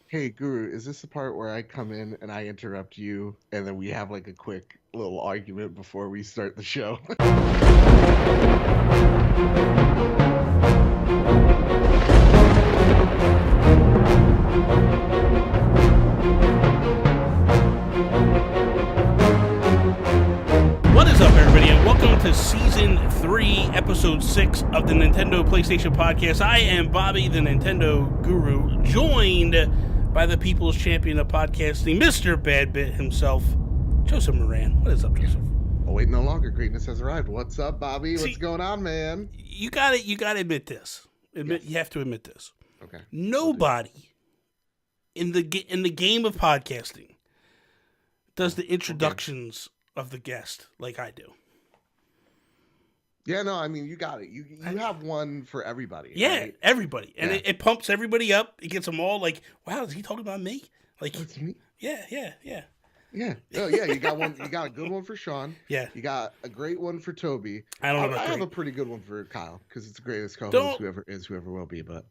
Hey, Guru, is this the part where I come in and I interrupt you, and then we have like a quick little argument before we start the show? What is up, everybody, and welcome to Season 3, Episode 6 of the Nintendo PlayStation Podcast. I am Bobby, the Nintendo Guru, joined by the People's Champion of Podcasting, Mr. Badbit himself, Joseph Moran. What is up, Joseph? Oh, wait, no longer. Greatness has arrived. What's up, Bobby? What's going on, man? You got to admit this. You have to admit this. Okay. Nobody in the game of podcasting does the introductions of the guest like I do. Yeah, no, I mean, you got it. You have one for everybody. Yeah, right? everybody. And it pumps everybody up. It gets them all like, wow, is he talking about me? Like, oh, it's me? Yeah. Yeah. Oh, yeah, you got one. You got a good one for Sean. Yeah. You got a great one for Toby. I don't know about I great. have a pretty good one for Kyle, because it's the greatest co-host whoever will be, but...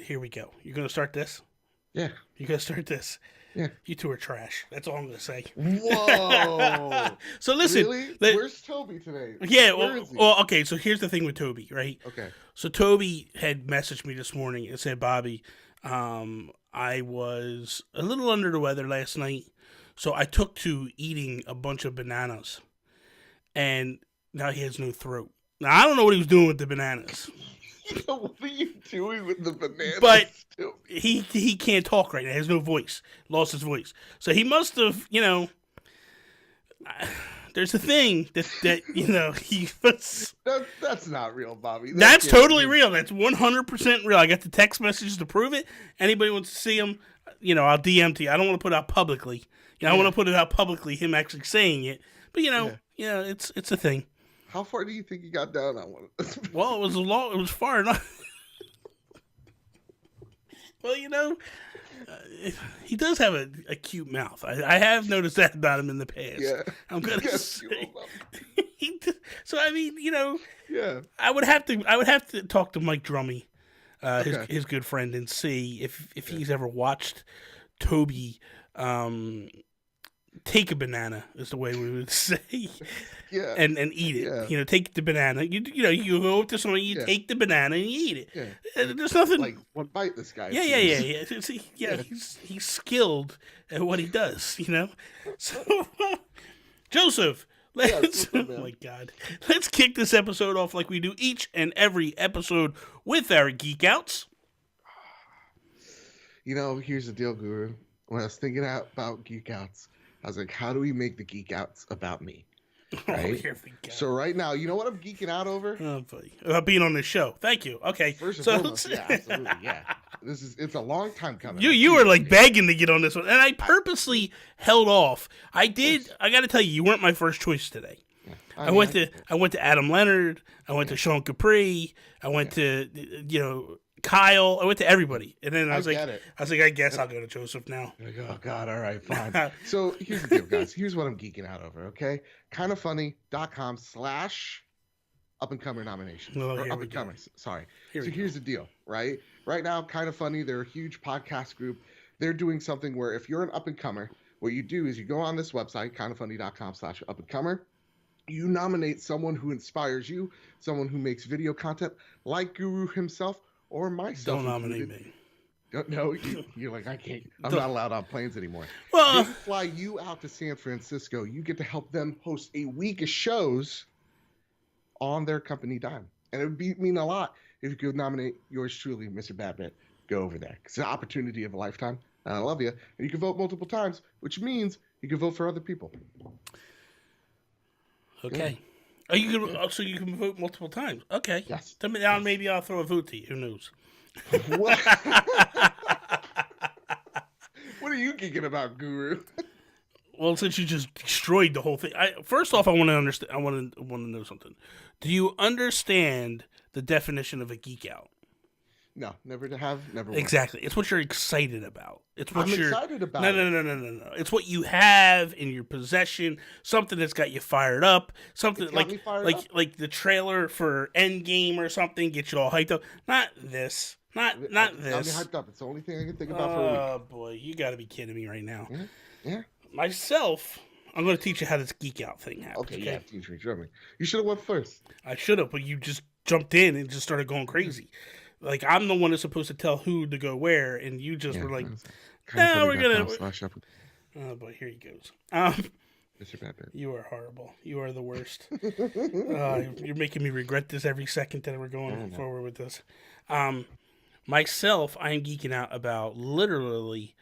Here we go. You're going to start this? Yeah. You're going to start this? Yeah. You two are trash. That's all I'm going to say. Whoa. So listen. Really? Where's Toby today? Yeah. Well, okay. So here's the thing with Toby, right? Okay. So Toby had messaged me this morning and said, Bobby, I was a little under the weather last night, so I took to eating a bunch of bananas, and now he has no throat. Now, I don't know what he was doing with the bananas. What are you doing with the bananas? But he can't talk right now. He has no voice. Lost his voice. So he must have, there's a thing that he was... That's not real, Bobby. That's totally real. That's 100% real. I got the text messages to prove it. Anybody wants to see him, I'll DM to you. I don't want to put it out publicly. I want to put it out publicly, him actually saying it. But, it's a thing. How far do you think you got down on one of this? Well, it was far enough. Well, he does have a cute mouth. I have noticed that about him in the past. Yeah. I'm gonna say. So I mean, Yeah. I would have to talk to Mike Drummy, his good friend, and see if he's ever watched Toby take a banana, is the way we would say. Yeah. And eat it. Yeah. Take the banana. You go up to someone, you take the banana and you eat it. Yeah. There's nothing like one bite this guy. Yeah. He's skilled at what he does, So Joseph, oh my God. Let's kick this episode off like we do each and every episode with our Geek Outs. Here's the deal, Guru. When I was thinking about Geek Outs, I was like, how do we make the Geek Outs about me? Right? Here we go. So right now, you know what I'm geeking out over? Oh, buddy. About being on this show. Thank you. Okay. First and foremost, yeah, absolutely, yeah. It's a long time coming. You were like begging to get on this one, and I purposely held off. I got to tell you weren't my first choice today. Yeah. I went to Adam Leonard. I went to Sean Capri. I went to Kyle. I went to everybody, and then I was like, I guess I'll go to Joseph now. Like, oh God, all right, fine. So here's the deal, guys. Here's what I'm geeking out over. Okay, kindoffunny.com/up-and-comer nominations. Or up-and-comers. Sorry. Here's the deal, right? Right now, Kind of Funny, they're a huge podcast group. They're doing something where if you're an up-and-comer, what you do is you go on this website, kindoffunny.com/up-and-comer. You nominate someone who inspires you, someone who makes video content, like Guru himself, or myself. Don't nominate me. No, you're like, I can't. I'm not allowed on planes anymore. Well, they fly you out to San Francisco. You get to help them host a week of shows on their company dime. And it would mean a lot if you could nominate yours truly, Mr. Badbit. Go over there. It's an opportunity of a lifetime. And I love you. And you can vote multiple times, which means you can vote for other people. Okay. Yeah. So you can vote multiple times. Okay. Yes. Maybe I'll throw a vote to you. Who knows? What? What are you geeking about, Guru? Well, since you just destroyed the whole thing, first off, I want to understand. I want to know something. Do you understand the definition of a geek out? No, never to have, never. Exactly. It's what you're excited about. It's what I'm you're excited about. No. It's what you have in your possession. Something that's got you fired up. Something like the trailer for Endgame or something gets you all hyped up. Not this. Not this. Got me hyped up. It's the only thing I can think about for a week. Oh boy, you got to be kidding me right now. Yeah. Myself, I'm going to teach you how this geek out thing happens. Okay? Yeah, teach me. Show me. You should have went first. I should have, but you just jumped in and just started going crazy. Like, I'm the one that's supposed to tell who to go where, and you just were like, no, we're going to... Oh, boy, here he goes. Mr. Batman. You are horrible. You are the worst. You're making me regret this every second that we're going forward with this. Myself, I am geeking out about literally,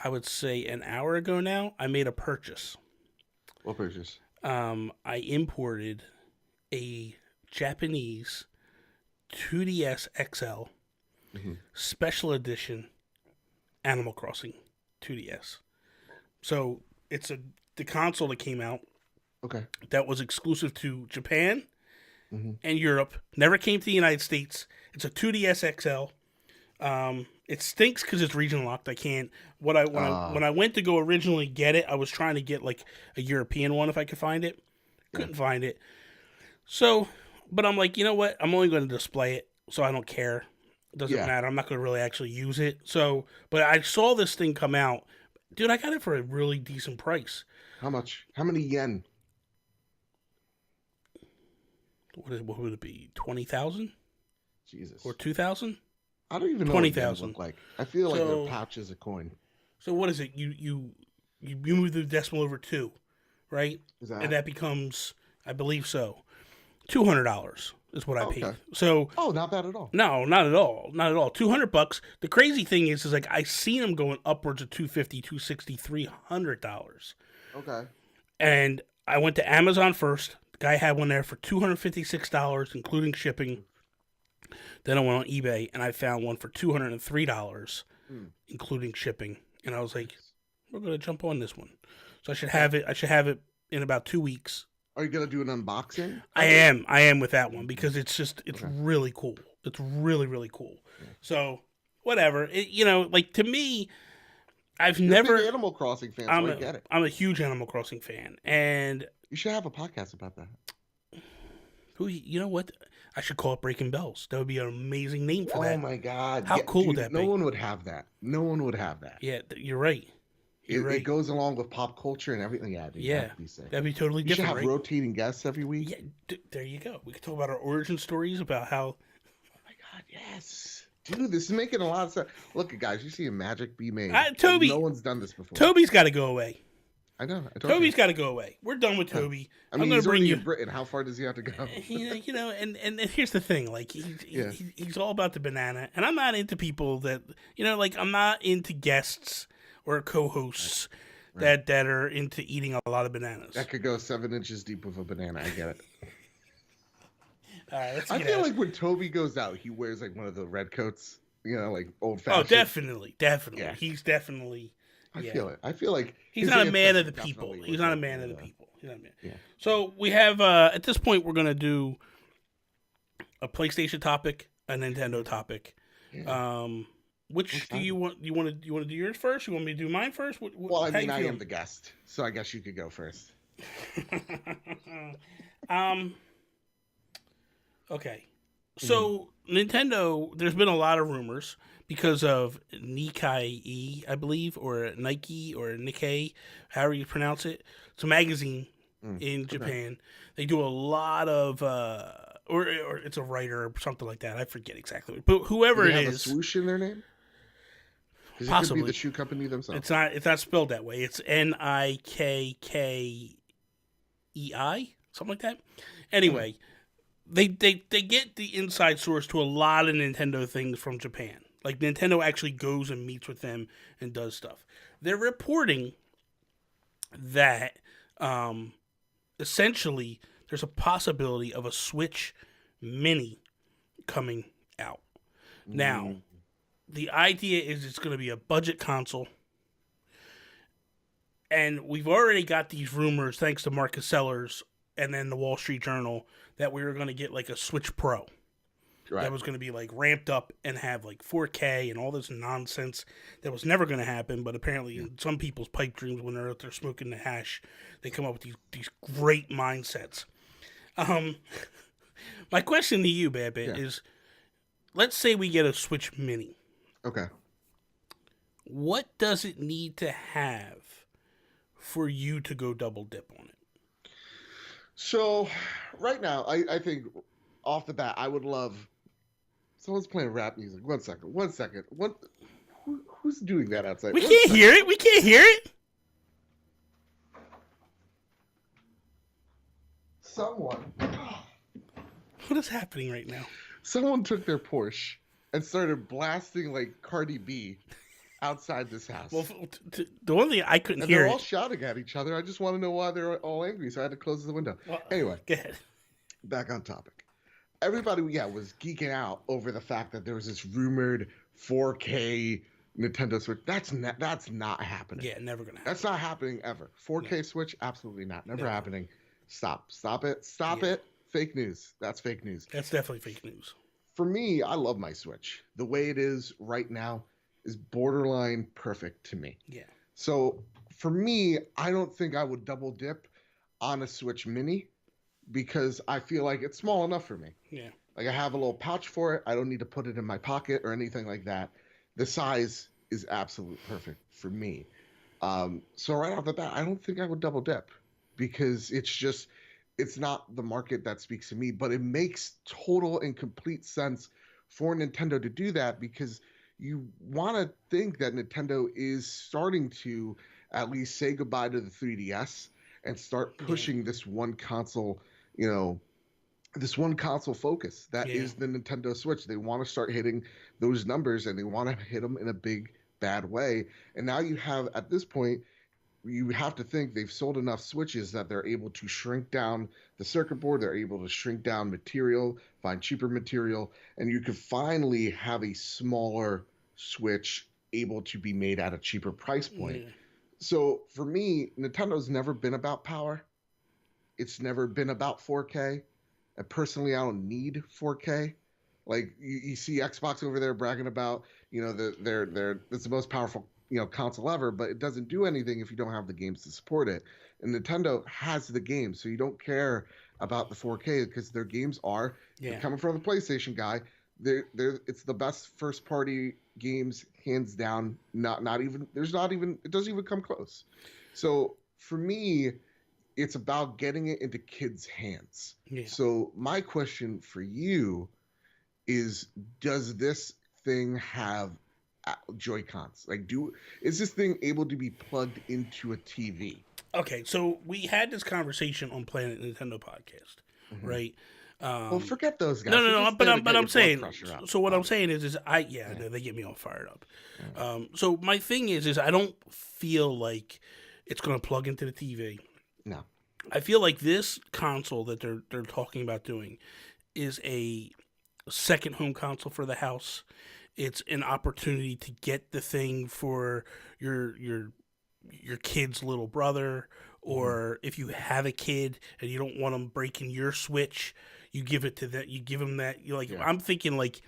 I would say an hour ago now, I made a purchase. What purchase? I imported a Japanese 2DS XL special edition Animal Crossing 2DS. So it's the console that came out. Okay. That was exclusive to Japan and Europe. Never came to the United States. It's a 2DS XL. It stinks because it's region locked. I can't. When I went to go originally get it, I was trying to get like a European one if I could find it. Couldn't find it. So, but I'm like, you know what? I'm only going to display it, so I don't care. It doesn't matter. I'm not going to really actually use it. So, but I saw this thing come out. Dude, I got it for a really decent price. How much? How many yen? What would it be? 20,000? Jesus. Or 2,000? I don't even know 20,000. Look like. I feel like they're pouches of coin. So what is it? You move the decimal over 2, right? And that becomes, I believe so, $200 is what I paid. So not bad at all. No, not at all. Not at all. $200. The crazy thing is like I seen them going upwards of $250, $260, $300. Okay. And I went to Amazon first. The guy had one there for $256, including shipping. Then I went on eBay and I found one for $203, including shipping. And I was like, we're going to jump on this one. So I should have it. I should have it in about 2 weeks. Are you going to do an unboxing? I am with that one because it's really cool. It's really, really cool. Yeah. So whatever, to me, You're never a big Animal Crossing fan. So I get it. I'm a huge Animal Crossing fan. And you should have a podcast about that. You know what? I should call it Breaking Bells. That would be an amazing name for that. Oh my God. How cool would that be? No one would have that. No one would have that. Yeah, you're right. It goes along with pop culture and everything. That'd be totally different. You should have rotating guests every week. Yeah, there you go. We could talk about our origin stories, about how... Oh my God, yes. Dude, this is making a lot of sense. Look, guys, you see magic be made. Toby, no one's done this before. Toby's got to go away. I know. Toby's got to go away. We're done with Toby. I'm going to bring you in Britain. How far does he have to go? And here's the thing. Like, he's all about the banana. And I'm not into people that, I'm not into guests or co-hosts that are into eating a lot of bananas. That could go 7 inches deep with a banana. I get it. All right, I feel like when Toby goes out, he wears like one of the red coats, like old-fashioned. Oh, definitely. Yeah. He's definitely... I feel it. I feel like he's not a man of the people. He's not a man of the people. He's not a man. Yeah. So we have at this point we're gonna do a PlayStation topic, a Nintendo topic. Yeah. Which do you want? You want to do yours first? You want me to do mine first? Well, I mean, I am the guest, so I guess you could go first. Okay. So Nintendo, there's been a lot of rumors because of Nikkei, I believe, or Nike or Nikkei, however you pronounce it. It's a magazine in Japan. They do a lot of, or it's a writer or something like that. I forget exactly, but whoever it is, have a swoosh in their name. Possibly it could be the shoe company themselves. It's not spelled that way. It's Nikkei, something like that. Anyway. They get the inside source to a lot of Nintendo things from Japan. Like, Nintendo actually goes and meets with them and does stuff. They're reporting that, essentially, there's a possibility of a Switch Mini coming out. Now, the idea is it's going to be a budget console. And we've already got these rumors, thanks to Marcus Sellers and then the Wall Street Journal, that we were going to get like a Switch Pro. that was going to be like ramped up and have like 4K and all this nonsense that was never going to happen. But apparently, in some people's pipe dreams, when they're out there smoking the hash, they come up with these great mindsets. My question to you, Bad Bit, is: let's say we get a Switch Mini. Okay. What does it need to have for you to go double dip on it? So, right now, I think off the bat, I would love. Someone's playing rap music. One second. Who's doing that outside? We can't hear it. Someone. What is happening right now? Someone took their Porsche and started blasting like Cardi B outside this house. Well, the one thing I couldn't and hear. They're all shouting at each other. I just want to know why they're all angry, so I had to close the window. Well, anyway, go ahead. Back on topic. Everybody, was geeking out over the fact that there was this rumored 4K Nintendo Switch. That's not happening. Yeah, never gonna happen. That's not happening ever. 4K Switch, absolutely not. Never happening. Stop it. Fake news. That's fake news. That's definitely fake news. For me, I love my Switch. The way it is right now is borderline perfect to me. Yeah. So for me, I don't think I would double dip on a Switch Mini because I feel like it's small enough for me. Yeah. Like I have a little pouch for it. I don't need to put it in my pocket or anything like that. The size is absolutely perfect for me. So right off the bat, I don't think I would double dip because it's not the market that speaks to me, but it makes total and complete sense for Nintendo to do that because you want to think that Nintendo is starting to at least say goodbye to the 3DS and start pushing this one console, this one console focus that is the Nintendo Switch. They want to start hitting those numbers and they want to hit them in a big, bad way. And now you have, at this point, you have to think they've sold enough Switches that they're able to shrink down the circuit board. They're able to shrink down material, find cheaper material, and you could finally have a smaller Switch able to be made at a cheaper price point. Yeah. So for me, Nintendo's never been about power. It's never been about 4K. And personally, I don't need 4K. Like you see Xbox over there bragging about, they're it's the most powerful console ever, but it doesn't do anything if you don't have the games to support it. And Nintendo has the games, so you don't care about the 4K because their games are coming from the PlayStation guy. It's the best first party games hands down. It doesn't even come close. So for me, it's about getting it into kids' hands. Yeah. So my question for you is, does this thing have Joy-Cons? Is this thing able to be plugged into a TV? Okay, so we had this conversation on Planet Nintendo podcast, right? Well, forget those guys. No, but I'm saying. So what I'm saying is they get me all fired up. Yeah. So my thing is I don't feel like it's going to plug into the TV. No, I feel like this console that they're talking about doing is a second home console for the house. It's an opportunity to get the thing for your kid's little brother, or if you have a kid and you don't want them breaking your Switch, you give it to that. You give them that. I'm thinking like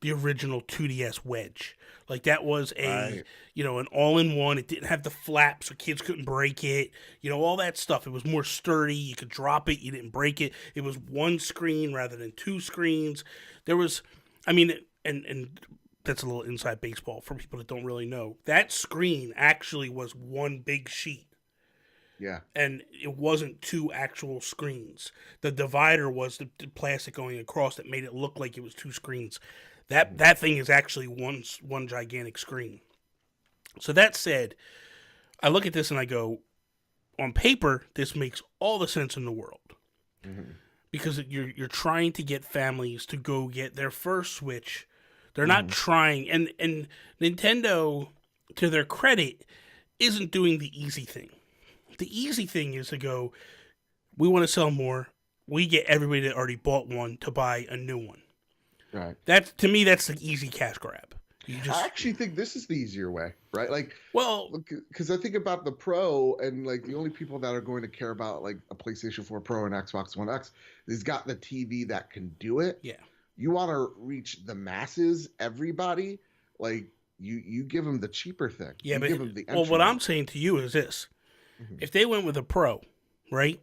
the original 2DS Wedge. Like that was an all-in-one. It didn't have the flap, so kids couldn't break it. All that stuff. It was more sturdy. You could drop it. You didn't break it. It was one screen rather than two screens. There was, and that's a little inside baseball for people that don't really know. That screen actually was one big sheet. Yeah. And it wasn't two actual screens. The divider was the plastic going across that made it look like it was two screens. That thing is actually one gigantic screen. So that said, I look at this and I go, on paper, this makes all the sense in the world. Mm-hmm. Because you're trying to get families to go get their first Switch. They're not trying, and Nintendo, to their credit, isn't doing the easy thing. The easy thing is to go, we want to sell more. We get everybody that already bought one to buy a new one. Right. To me, that's the easy cash grab. I actually think this is the easier way, right? Well, because I think about the Pro, and the only people that are going to care about a PlayStation 4 Pro and Xbox One X is got the TV that can do it. Yeah. you want to reach the masses, everybody, like you give them the cheaper thing. Yeah, you but give them the well, what I'm saying to you is this: if they went with a Pro, right,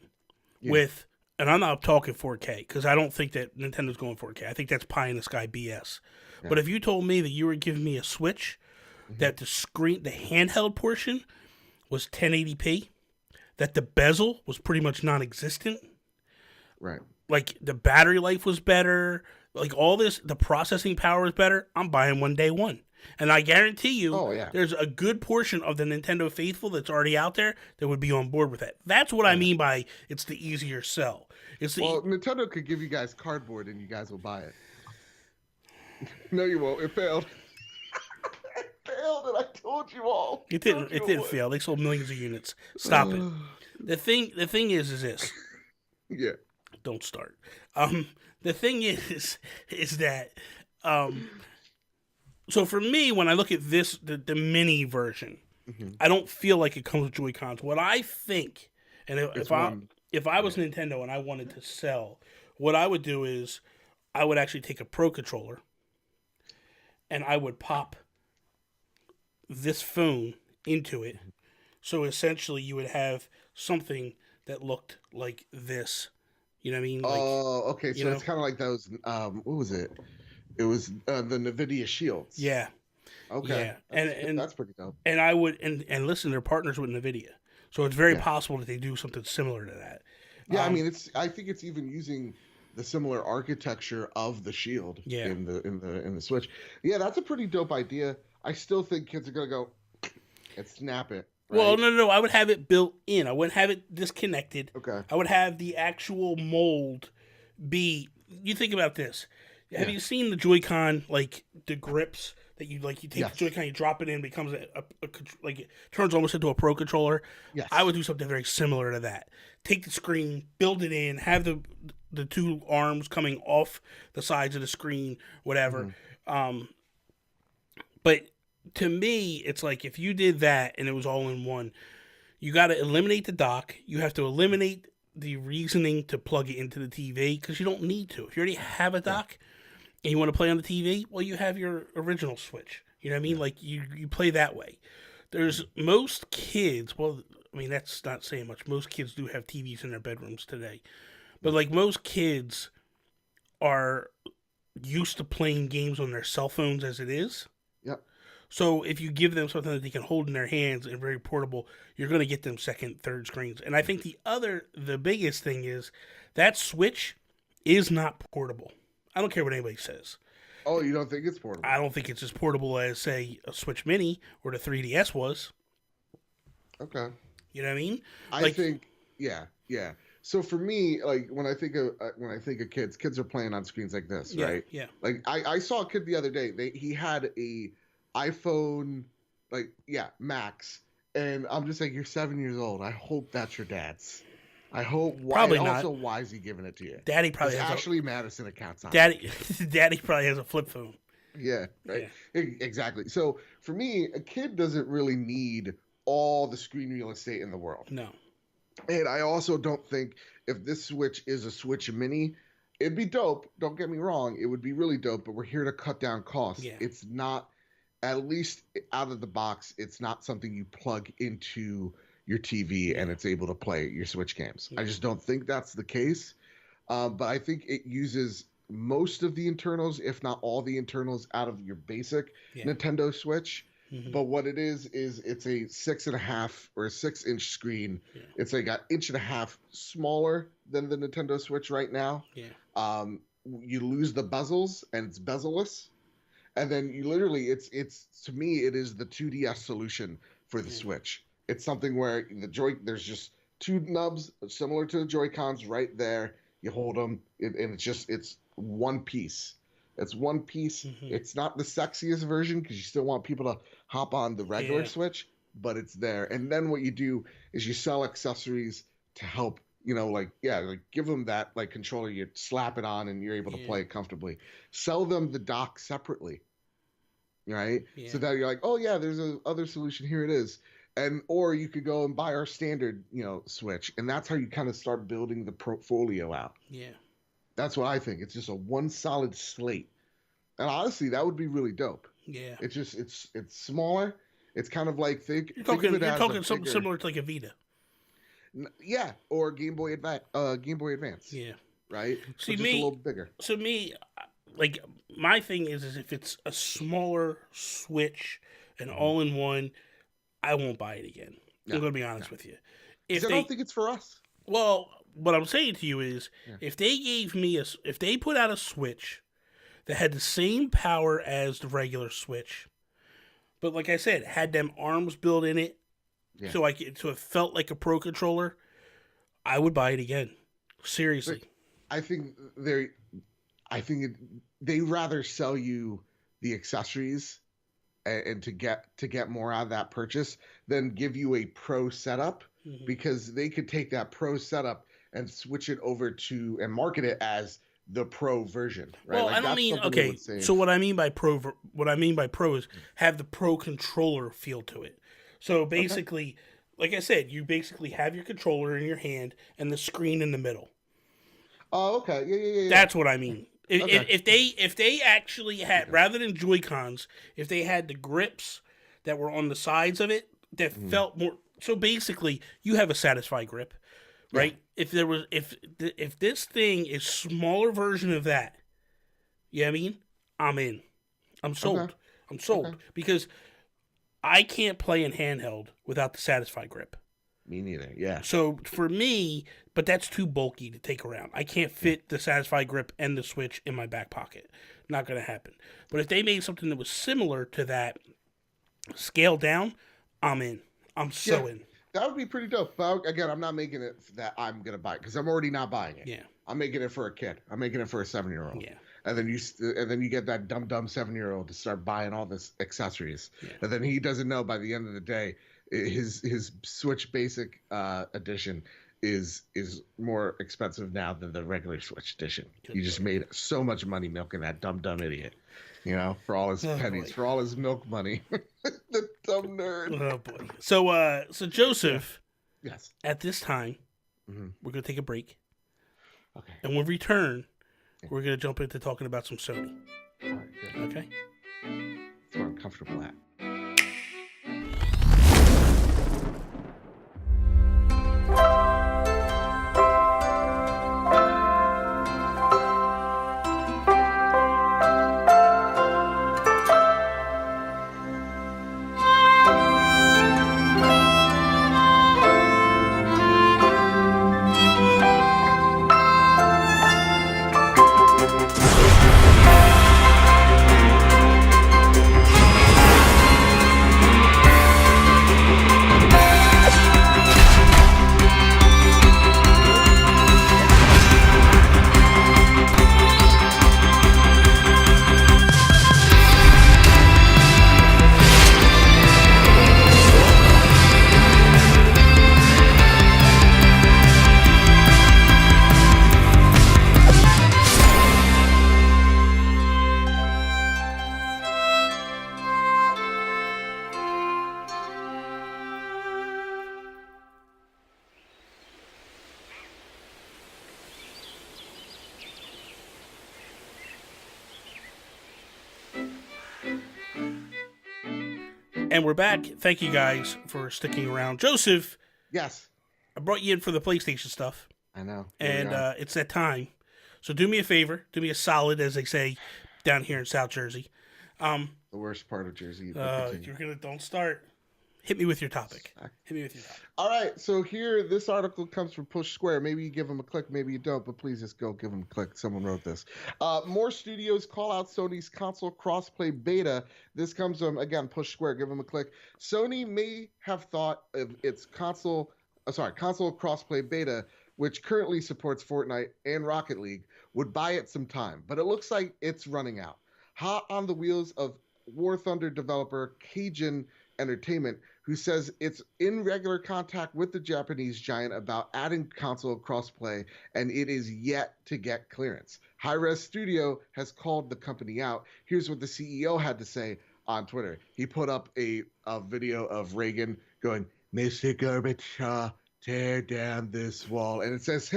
with, and I'm not talking 4K because I don't think that Nintendo's going 4K. I think that's pie in the sky BS. Yeah. But if you told me that you were giving me a Switch, that the handheld portion was 1080p, that the bezel was pretty much non-existent, right? Like the battery life was better, like all this, the processing power is better. I'm buying one day one. And I guarantee you, there's a good portion of the Nintendo faithful that's already out there that would be on board with that. That's what I mean by it's the easier sell. Nintendo could give you guys cardboard and you guys will buy it. No, you won't. It failed. It failed, and I told you all. It didn't fail. They sold millions of units. Stop it. The thing is this. Yeah. Don't start. The thing is that, so for me, when I look at this, the mini version, I don't feel like it comes with Joy-Cons. What I think, and if I was Nintendo and I wanted to sell, what I would do is I would actually take a Pro controller and I would pop this phone into it. So essentially you would have something that looked like this. You know what I mean? Like, okay. So it's kind of like those, what was it? It was the NVIDIA Shields. Yeah. Okay. Yeah. And that's pretty dope. And I would, and listen, they're partners with NVIDIA. So it's very possible that they do something similar to that. Yeah, I mean, I think it's even using the similar architecture of the Shield in the Switch. Yeah, that's a pretty dope idea. I still think kids are gonna go and snap it. Right? Well, no. I would have it built in. I wouldn't have it disconnected. Okay. I would have the actual mold be. You think about this. Have you seen the Joy-Con, like the grips that you take the Joy-Con, you drop it in, becomes like it turns almost into a Pro controller? Yes. I would do something very similar to that. Take the screen, build it in, have the two arms coming off the sides of the screen, whatever. But to me, it's like if you did that and it was all in one, you got to eliminate the dock. You have to eliminate the reasoning to plug it into the TV because you don't need to. If you already have a dock and you want to play on the TV, well, you have your original Switch. You know what I mean? Like you play that way. There's most kids. Well, I mean that's not saying much. Most kids do have TVs in their bedrooms today, but like most kids are used to playing games on their cell phones as it is. Yep. So if you give them something that they can hold in their hands and very portable, you're going to get them second, third screens. And I think the biggest thing is that Switch is not portable. I don't care what anybody says. Oh, you don't think it's portable? I don't think it's as portable as, say, a Switch Mini or the 3DS was. Okay. You know what I mean? I think, yeah. So for me, like when I think of kids are playing on screens like this, right? Yeah. Like I saw a kid the other day. He had a iPhone, Max, and I'm just like, you're 7 years old. I hope that's your dad's. I hope. Probably not. Also, why is he giving it to you? Daddy probably has Ashley Madison accounts on Daddy probably has a flip phone. Yeah, right. Yeah. Exactly. So for me, a kid doesn't really need all the screen real estate in the world. No. And I also don't think if this Switch is a Switch Mini, it'd be dope. Don't get me wrong. It would be really dope, but we're here to cut down costs. Yeah. It's not, at least out of the box, it's not something you plug into your TV and it's able to play your Switch games. I just don't think that's the case. But I think it uses most of the internals, if not all the internals, out of your basic Nintendo Switch. Mm-hmm. But what it is it's a 6.5 or a 6-inch screen. Yeah. It's like an 1.5 inches smaller than the Nintendo Switch right now. Yeah. You lose the bezels and it's bezel-less. And then you literally, it's to me, it is the 2DS solution for the Switch. It's something where there's just two nubs similar to the Joy-Cons right there. You hold them, and it's one piece. It's one piece. Mm-hmm. It's not the sexiest version because you still want people to hop on the regular Switch, but it's there. And then what you do is you sell accessories to help, give them that controller. You slap it on and you're able to play it comfortably. Sell them the dock separately, right? Yeah. So that you're like, oh yeah, there's a other solution. Here it is. Or you could go and buy our standard, Switch, and that's how you kind of start building the portfolio out. Yeah. That's what I think. It's just a one solid slate. And honestly, that would be really dope. Yeah. It's just it's smaller. It's kind of like you're talking something similar to like a Vita. Yeah, or Game Boy Advance. Yeah. Right? See, just a little bigger. So me, like, my thing is if it's a smaller Switch and all-in-one, I won't buy it again. I'm going to be honest with you. I don't think it's for us. Well, what I'm saying to you is, if they put out a Switch that had the same power as the regular Switch, but like I said, had them ARMs built in it, so it felt like a Pro controller, I would buy it again. Seriously. But I think they rather sell you the accessories and to get more out of that purchase than give you a Pro setup, because they could take that Pro setup and switch it over to and market it as the Pro version. Right? Well, I don't mean So what I mean by Pro is have the Pro controller feel to it. So basically, like I said, you basically have your controller in your hand and the screen in the middle. Oh, okay. Yeah. That's what I mean. If they actually had, rather than Joy-Cons, if they had the grips that were on the sides of it that felt more. So basically, you have a Satisfy grip, right? Yeah. If this thing is smaller version of that, you know what I mean? I'm in. I'm sold. Okay. I'm sold because I can't play in handheld without the Satisfy grip. Me neither, yeah. So for me, but that's too bulky to take around. I can't fit the Satisfy grip and the Switch in my back pocket. Not going to happen. But if they made something that was similar to that, scaled down, I'm in. I'm so in. That would be pretty dope. But again, I'm not making it that I'm going to buy it because I'm already not buying it. Yeah. I'm making it for a kid. I'm making it for a 7-year-old. Yeah. And then you get that dumb 7-year-old to start buying all this accessories. Yeah. And then he doesn't know by the end of the day his Switch Basic edition is more expensive now than the regular Switch edition. You just made so much money milking that dumb idiot, for all his pennies, for all his milk money. The dumb nerd. Oh boy. So Joseph. Yes. At this time, we're gonna take a break. Okay. And when we return, we're gonna jump into talking about some Sony. All right, good. Okay. That's where I'm comfortable at. And we're back. Thank you guys for sticking around. Joseph. Yes. I brought you in for the PlayStation stuff. I know. And it's that time. So do me a favor. Do me a solid, as they say down here in South Jersey. The worst part of Jersey. Don't start. Hit me with your topic. All right. So here, this article comes from Push Square. Maybe you give them a click, maybe you don't, but please just go give them a click. Someone wrote this. More studios call out Sony's console crossplay beta. This comes from, again, Push Square. Give them a click. Sony may have thought of its console crossplay beta, which currently supports Fortnite and Rocket League, would buy it some time, but it looks like it's running out. Hot on the wheels of War Thunder developer Cajun Entertainment, who says it's in regular contact with the Japanese giant about adding console crossplay, and it is yet to get clearance. Hi-Res Studio has called the company out. Here's what the CEO had to say on Twitter. He put up a video of Reagan going, "Mr. Gorbachev, tear down this wall." And it says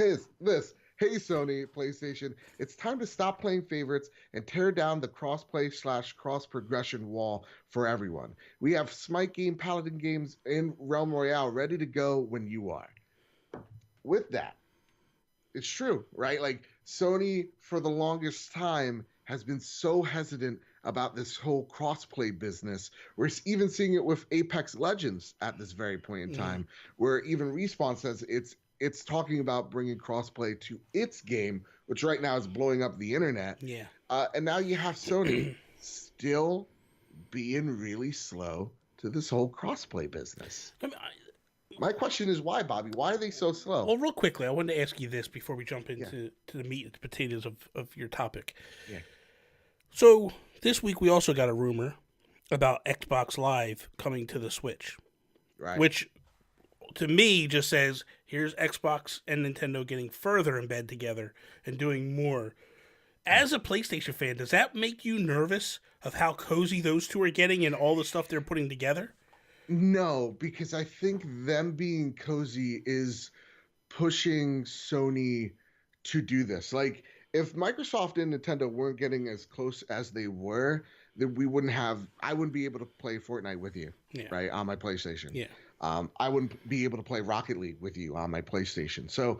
Hey, Sony, PlayStation, it's time to stop playing favorites and tear down the crossplay/cross-progression wall for everyone. We have Smite game, Paladin games, and Realm Royale ready to go when you are. With that, it's true, right? Like, Sony, for the longest time, has been so hesitant about this whole crossplay business. We're even seeing it with Apex Legends at this very point in time, where even Respawn says it's talking about bringing crossplay to its game, which right now is blowing up the internet. Yeah. And now you have Sony still being really slow to this whole crossplay business. My question is why, Bobby? Why are they so slow? Well, real quickly, I wanted to ask you this before we jump into the meat and potatoes of your topic. Yeah. So this week we also got a rumor about Xbox Live coming to the Switch, Right. Which to me just says here's Xbox and Nintendo getting further in bed together and doing more. As a PlayStation fan, does that make you nervous of how cozy those two are getting and all the stuff they're putting together? No, because I think them being cozy is pushing Sony to do this. Like, if Microsoft and Nintendo weren't getting as close as they were, then I wouldn't be able to play Fortnite with you, right, on my PlayStation. Yeah. I wouldn't be able to play Rocket League with you on my PlayStation. So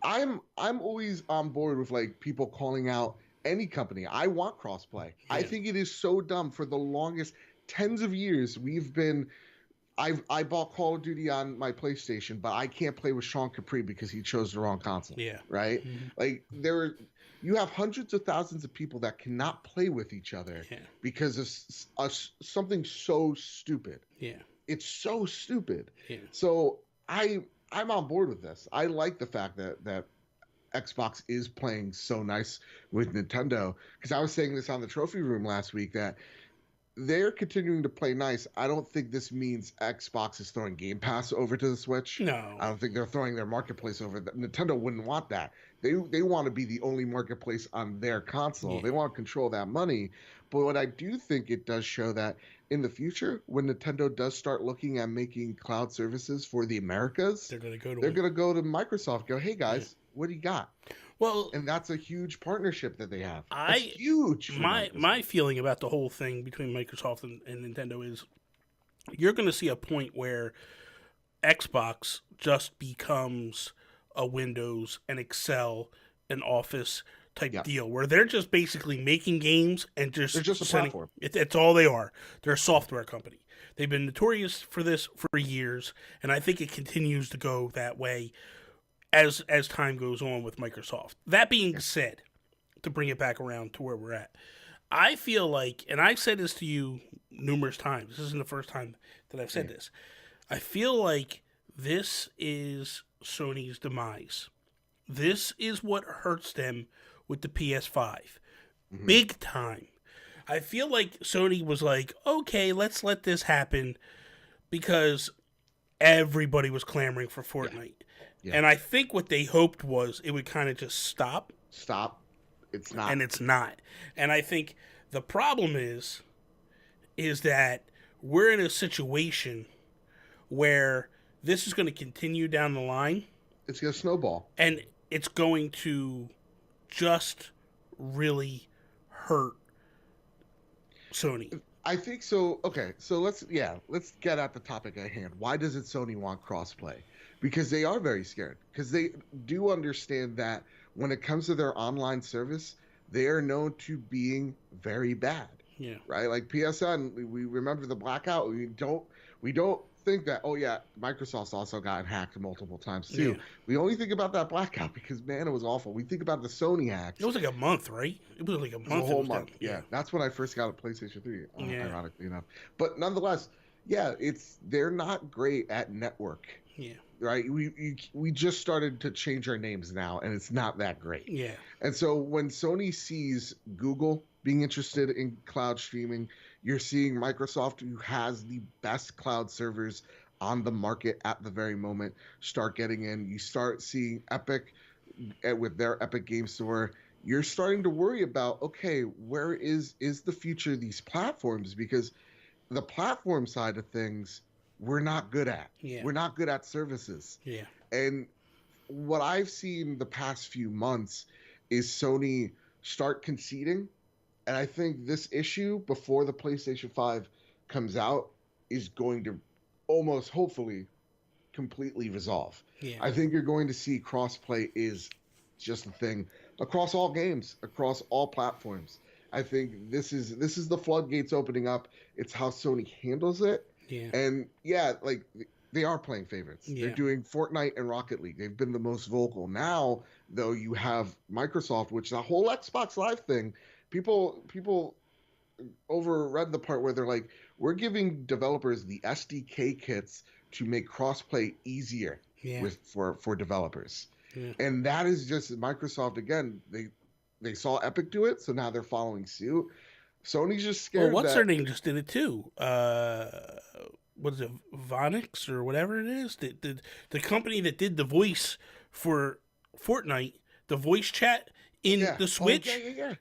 I'm always on board with, like, people calling out any company. I want crossplay. Yeah. I think it is so dumb. For the longest tens of years, I bought Call of Duty on my PlayStation, but I can't play with Sean Capri because he chose the wrong console. Yeah. Right? Mm-hmm. Like, you have hundreds of thousands of people that cannot play with each other because of something so stupid. Yeah. It's so stupid. Yeah. So I'm on board with this. I like the fact that Xbox is playing so nice with Nintendo, because I was saying this on the trophy room last week that they're continuing to play nice. I don't think this means Xbox is throwing Game Pass over to the Switch. No. I don't think they're throwing their marketplace over. Nintendo wouldn't want that. They want to be the only marketplace on their console. Yeah. They want to control that money. But what I do think it does show that in the future, when Nintendo does start looking at making cloud services for the Americas, they're going to go to Microsoft, go, hey guys, what do you got? Well, and that's a huge partnership that they have. That's huge. My feeling about the whole thing between Microsoft and Nintendo is you're going to see a point where Xbox just becomes a Windows, an Excel, an Office type deal, where they're just basically making games and they're just a platform. It's all they are. They're a software company. They've been notorious for this for years, and I think it continues to go that way as time goes on with Microsoft. That being said, to bring it back around to where we're at, I feel like, and I've said this to you numerous times, this isn't the first time that I've said this, I feel like this is Sony's demise. This is what hurts them with the PS5. Mm-hmm. Big time. I feel like Sony was like, okay, let's let this happen because everybody was clamoring for Fortnite. Yeah. And I think what they hoped was it would kind of just stop. It's not. And it's not. And I think the problem is that we're in a situation where this is going to continue down the line. It's going to snowball. And it's going to just really hurt Sony. I think so. Okay, so let's get at the topic at hand. Why doesn't Sony want crossplay? Because they are very scared. Because they do understand that when it comes to their online service, they are known to being very bad. Yeah. Right? Like PSN, we remember the blackout. We don't think that, oh yeah, Microsoft's also gotten hacked multiple times too. Yeah. We only think about that blackout because, man, it was awful. We think about the Sony hacks. It was like a month, right? It was like a month. A whole month. Yeah. That's when I first got a PlayStation 3, ironically enough. But nonetheless, they're not great at network. Yeah. Right? We just started to change our names now, and it's not that great. Yeah. And so when Sony sees Google being interested in cloud streaming, you're seeing Microsoft, who has the best cloud servers on the market at the very moment, start getting in. You start seeing Epic with their Epic Game Store. You're starting to worry about, okay, where is the future of these platforms? Because the platform side of things, we're not good at. Yeah. We're not good at services. Yeah. And what I've seen the past few months is Sony start conceding, and I think this issue before the PlayStation 5 comes out is going to almost hopefully completely resolve. Yeah. I think you're going to see crossplay is just a thing across all games, across all platforms. I think this is the floodgates opening up. It's how Sony handles it. Yeah. And like they are playing favorites. Yeah. They're doing Fortnite and Rocket League. They've been the most vocal. Now, though, you have Microsoft, which the whole Xbox Live thing, people overread the part where they're like, we're giving developers the SDK kits to make crossplay easier for developers. Yeah. And that is just Microsoft again. They saw Epic do it, so now they're following suit. Sony's just scared. Well, what's her name just did it too? What is it, Vonix or whatever it is? The company that did the voice for Fortnite, the voice chat in the Switch,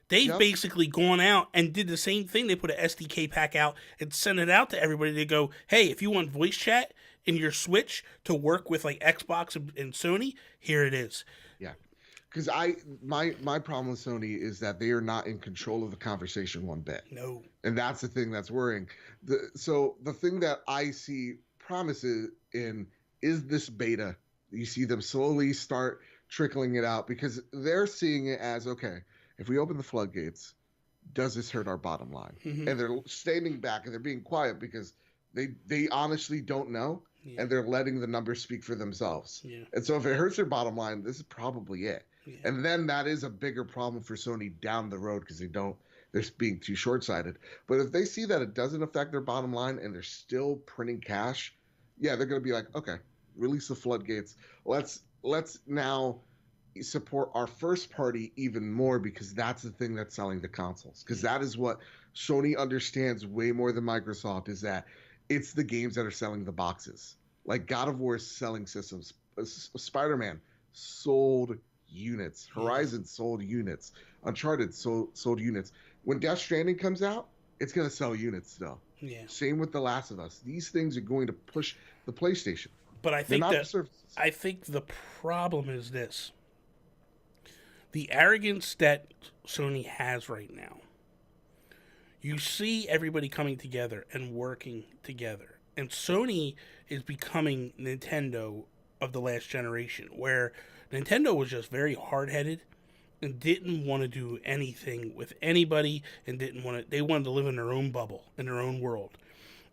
they've basically gone out and did the same thing. They put an SDK pack out and sent it out to everybody. They go, hey, if you want voice chat in your Switch to work with like Xbox and Sony, here it is. Yeah. Because my problem with Sony is that they are not in control of the conversation one bit. No. And that's the thing that's worrying. So the thing that I see promises in is this beta. You see them slowly start trickling it out because they're seeing it as, okay, if we open the floodgates, does this hurt our bottom line? Mm-hmm. And they're standing back and they're being quiet because they honestly don't know. Yeah. And they're letting the numbers speak for themselves. Yeah. And so if it hurts their bottom line, this is probably it. Yeah. And then that is a bigger problem for Sony down the road because they're being too short-sighted. But if they see that it doesn't affect their bottom line and they're still printing cash, they're going to be like, okay, release the floodgates. Let's now support our first party even more because that's the thing that's selling the consoles. Because that is what Sony understands way more than Microsoft is that it's the games that are selling the boxes. Like God of War is selling systems. Spider-Man sold units. Horizon sold units. Uncharted sold units. When Death Stranding comes out, it's going to sell units still. Yeah. Same with The Last of Us. These things are going to push the PlayStation. But I think the problem is this. The arrogance that Sony has right now. You see everybody coming together and working together. And Sony is becoming Nintendo of the last generation, where Nintendo was just very hard-headed and didn't want to do anything with anybody and they wanted to live in their own bubble, in their own world.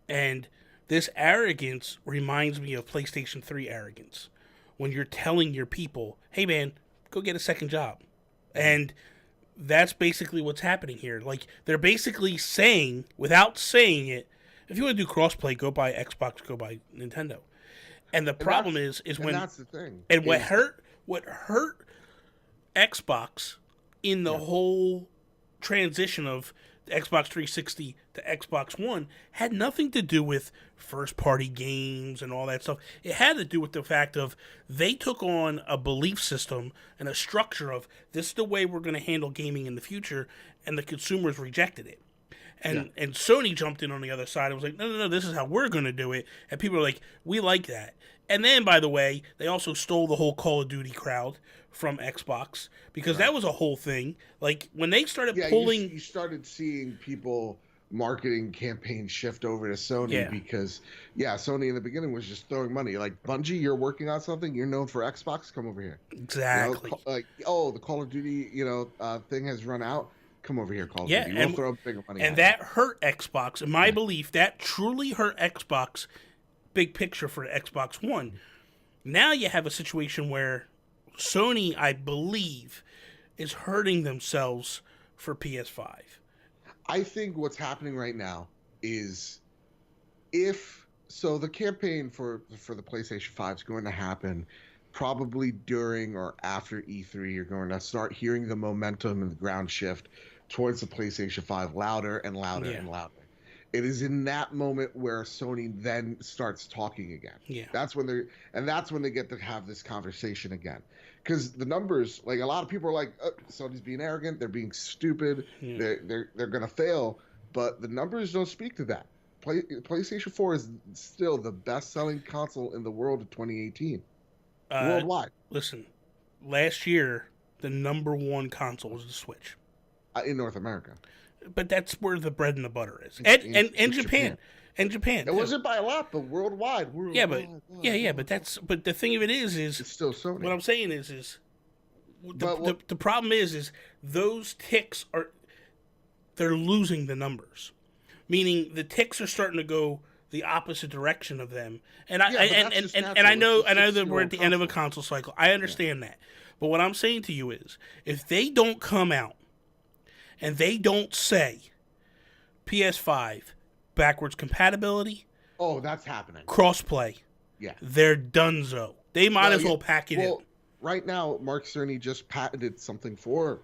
And this arrogance reminds me of PlayStation 3 arrogance, when you're telling your people, hey man, go get a second job. And that's basically what's happening here. Like, they're basically saying, without saying it, if you want to do crossplay, go buy Xbox, go buy Nintendo. And the problem is when that's the thing. And what hurt Xbox in the whole transition of the Xbox 360 to Xbox One had nothing to do with first-party games and all that stuff. It had to do with the fact of they took on a belief system and a structure of this is the way we're going to handle gaming in the future, and the consumers rejected it. And Sony jumped in on the other side and was like, no, this is how we're going to do it. And people are like, we like that. And then, by the way, they also stole the whole Call of Duty crowd from Xbox because that was a whole thing. Like, when they started pulling... You started seeing people marketing campaigns shift over to Sony because, Sony in the beginning was just throwing money. Like, Bungie, you're working on something, you're known for Xbox, come over here. Exactly. The Call of Duty, thing has run out. Come over here, Call of Duty. We'll throw bigger money and that hurt Xbox. In my belief, that truly hurt Xbox big picture for Xbox One. Now you have a situation where Sony, I believe, is hurting themselves for PS5. I think what's happening right now is the campaign for the PlayStation 5 is going to happen probably during or after E3. You're going to start hearing the momentum and the ground shift towards the PlayStation 5 louder and louder and louder. It is in that moment where Sony then starts talking again. Yeah. That's when they get to have this conversation again. Because the numbers, like a lot of people are like, Sony's being arrogant, they're being stupid, they're gonna fail, but the numbers don't speak to that. PlayStation 4 is still the best-selling console in the world of 2018. worldwide. Listen, last year the number one console was the Switch in North America. But that's where the bread and the butter is, and Japan. And Japan. It wasn't by a lot, but worldwide. Yeah, but the thing of it is it's still Sony. What I'm saying is the problem is those ticks they're losing the numbers, meaning the ticks are starting to go the opposite direction of them. And I know that we're at the end of a console cycle. I understand that, but what I'm saying to you is if they don't come out and they don't say PS5 backwards compatibility. Oh, that's happening. Crossplay. Yeah. They're donezo. They might as well pack it in. Right now, Mark Cerny just patented something for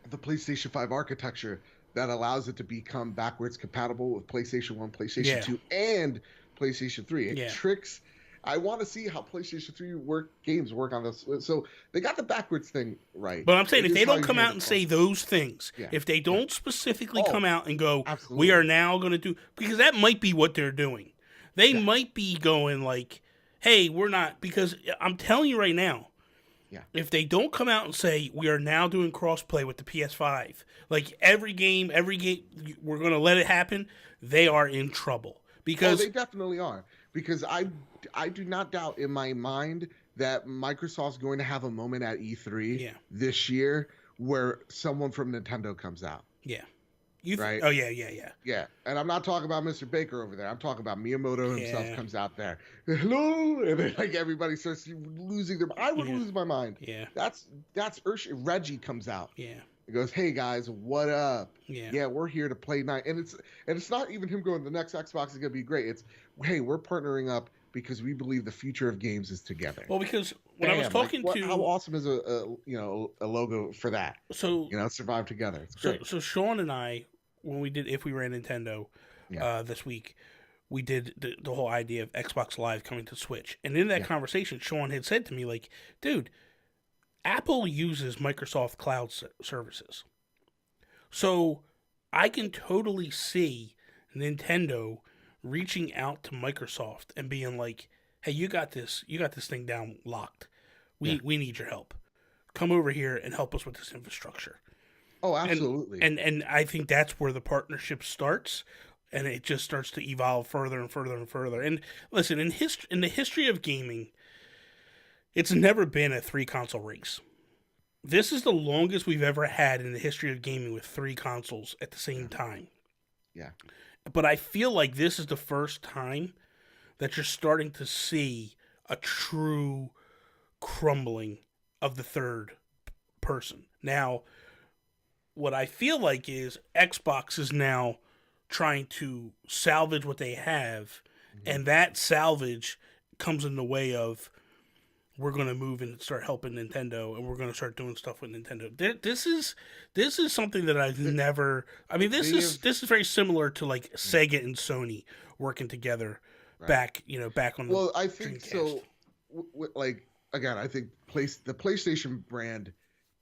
the PlayStation 5 architecture that allows it to become backwards compatible with PlayStation 1, PlayStation 2, and PlayStation 3. It tricks. I want to see how PlayStation 3 games work on this. So they got the backwards thing right. But I'm saying if they don't come out and say those things, if they don't specifically come out and go, we are now going to do, because that might be what they're doing. They might be going like, hey, we're not, because I'm telling you right now, if they don't come out and say we are now doing crossplay with the PS5, like every game, we're going to let it happen, they are in trouble. Because they definitely are. Because I do not doubt in my mind that Microsoft's going to have a moment at E3 this year where someone from Nintendo comes out. Yeah. Right? Oh, yeah. Yeah. And I'm not talking about Mr. Baker over there. I'm talking about Miyamoto himself comes out there. Hello! And then everybody starts losing their mind. I would lose my mind. Yeah. That's Reggie comes out. Yeah. He goes, hey guys, what up? Yeah, we're here to play night. And it's not even him going, the next Xbox is gonna be great. It's, hey, we're partnering up because we believe the future of games is together. Well, because when I was talking to how awesome is a logo for that? So survive together. It's great. So Sean and I, when we did If We Ran Nintendo this week, we did the whole idea of Xbox Live coming to Switch. And in that conversation, Sean had said to me, like, dude, Apple uses Microsoft Cloud services. So I can totally see Nintendo reaching out to Microsoft and being like, hey, you got this thing down locked. We need your help. Come over here and help us with this infrastructure. Oh, absolutely. And I think that's where the partnership starts, and it just starts to evolve further and further and further. And listen, in the history of gaming, it's never been a 3-console race. This is the longest we've ever had in the history of gaming with 3 consoles at the same time. Yeah. But I feel like this is the first time that you're starting to see a true crumbling of the third person. Now, what I feel like is Xbox is now trying to salvage what they have, and that salvage comes in the way of, we're going to move and start helping Nintendo, and we're going to start doing stuff with Nintendo. This is something that I've never. I mean, this is very similar to like Sega and Sony working together back on the. Well, I think Dreamcast. so. Like again, I think the PlayStation brand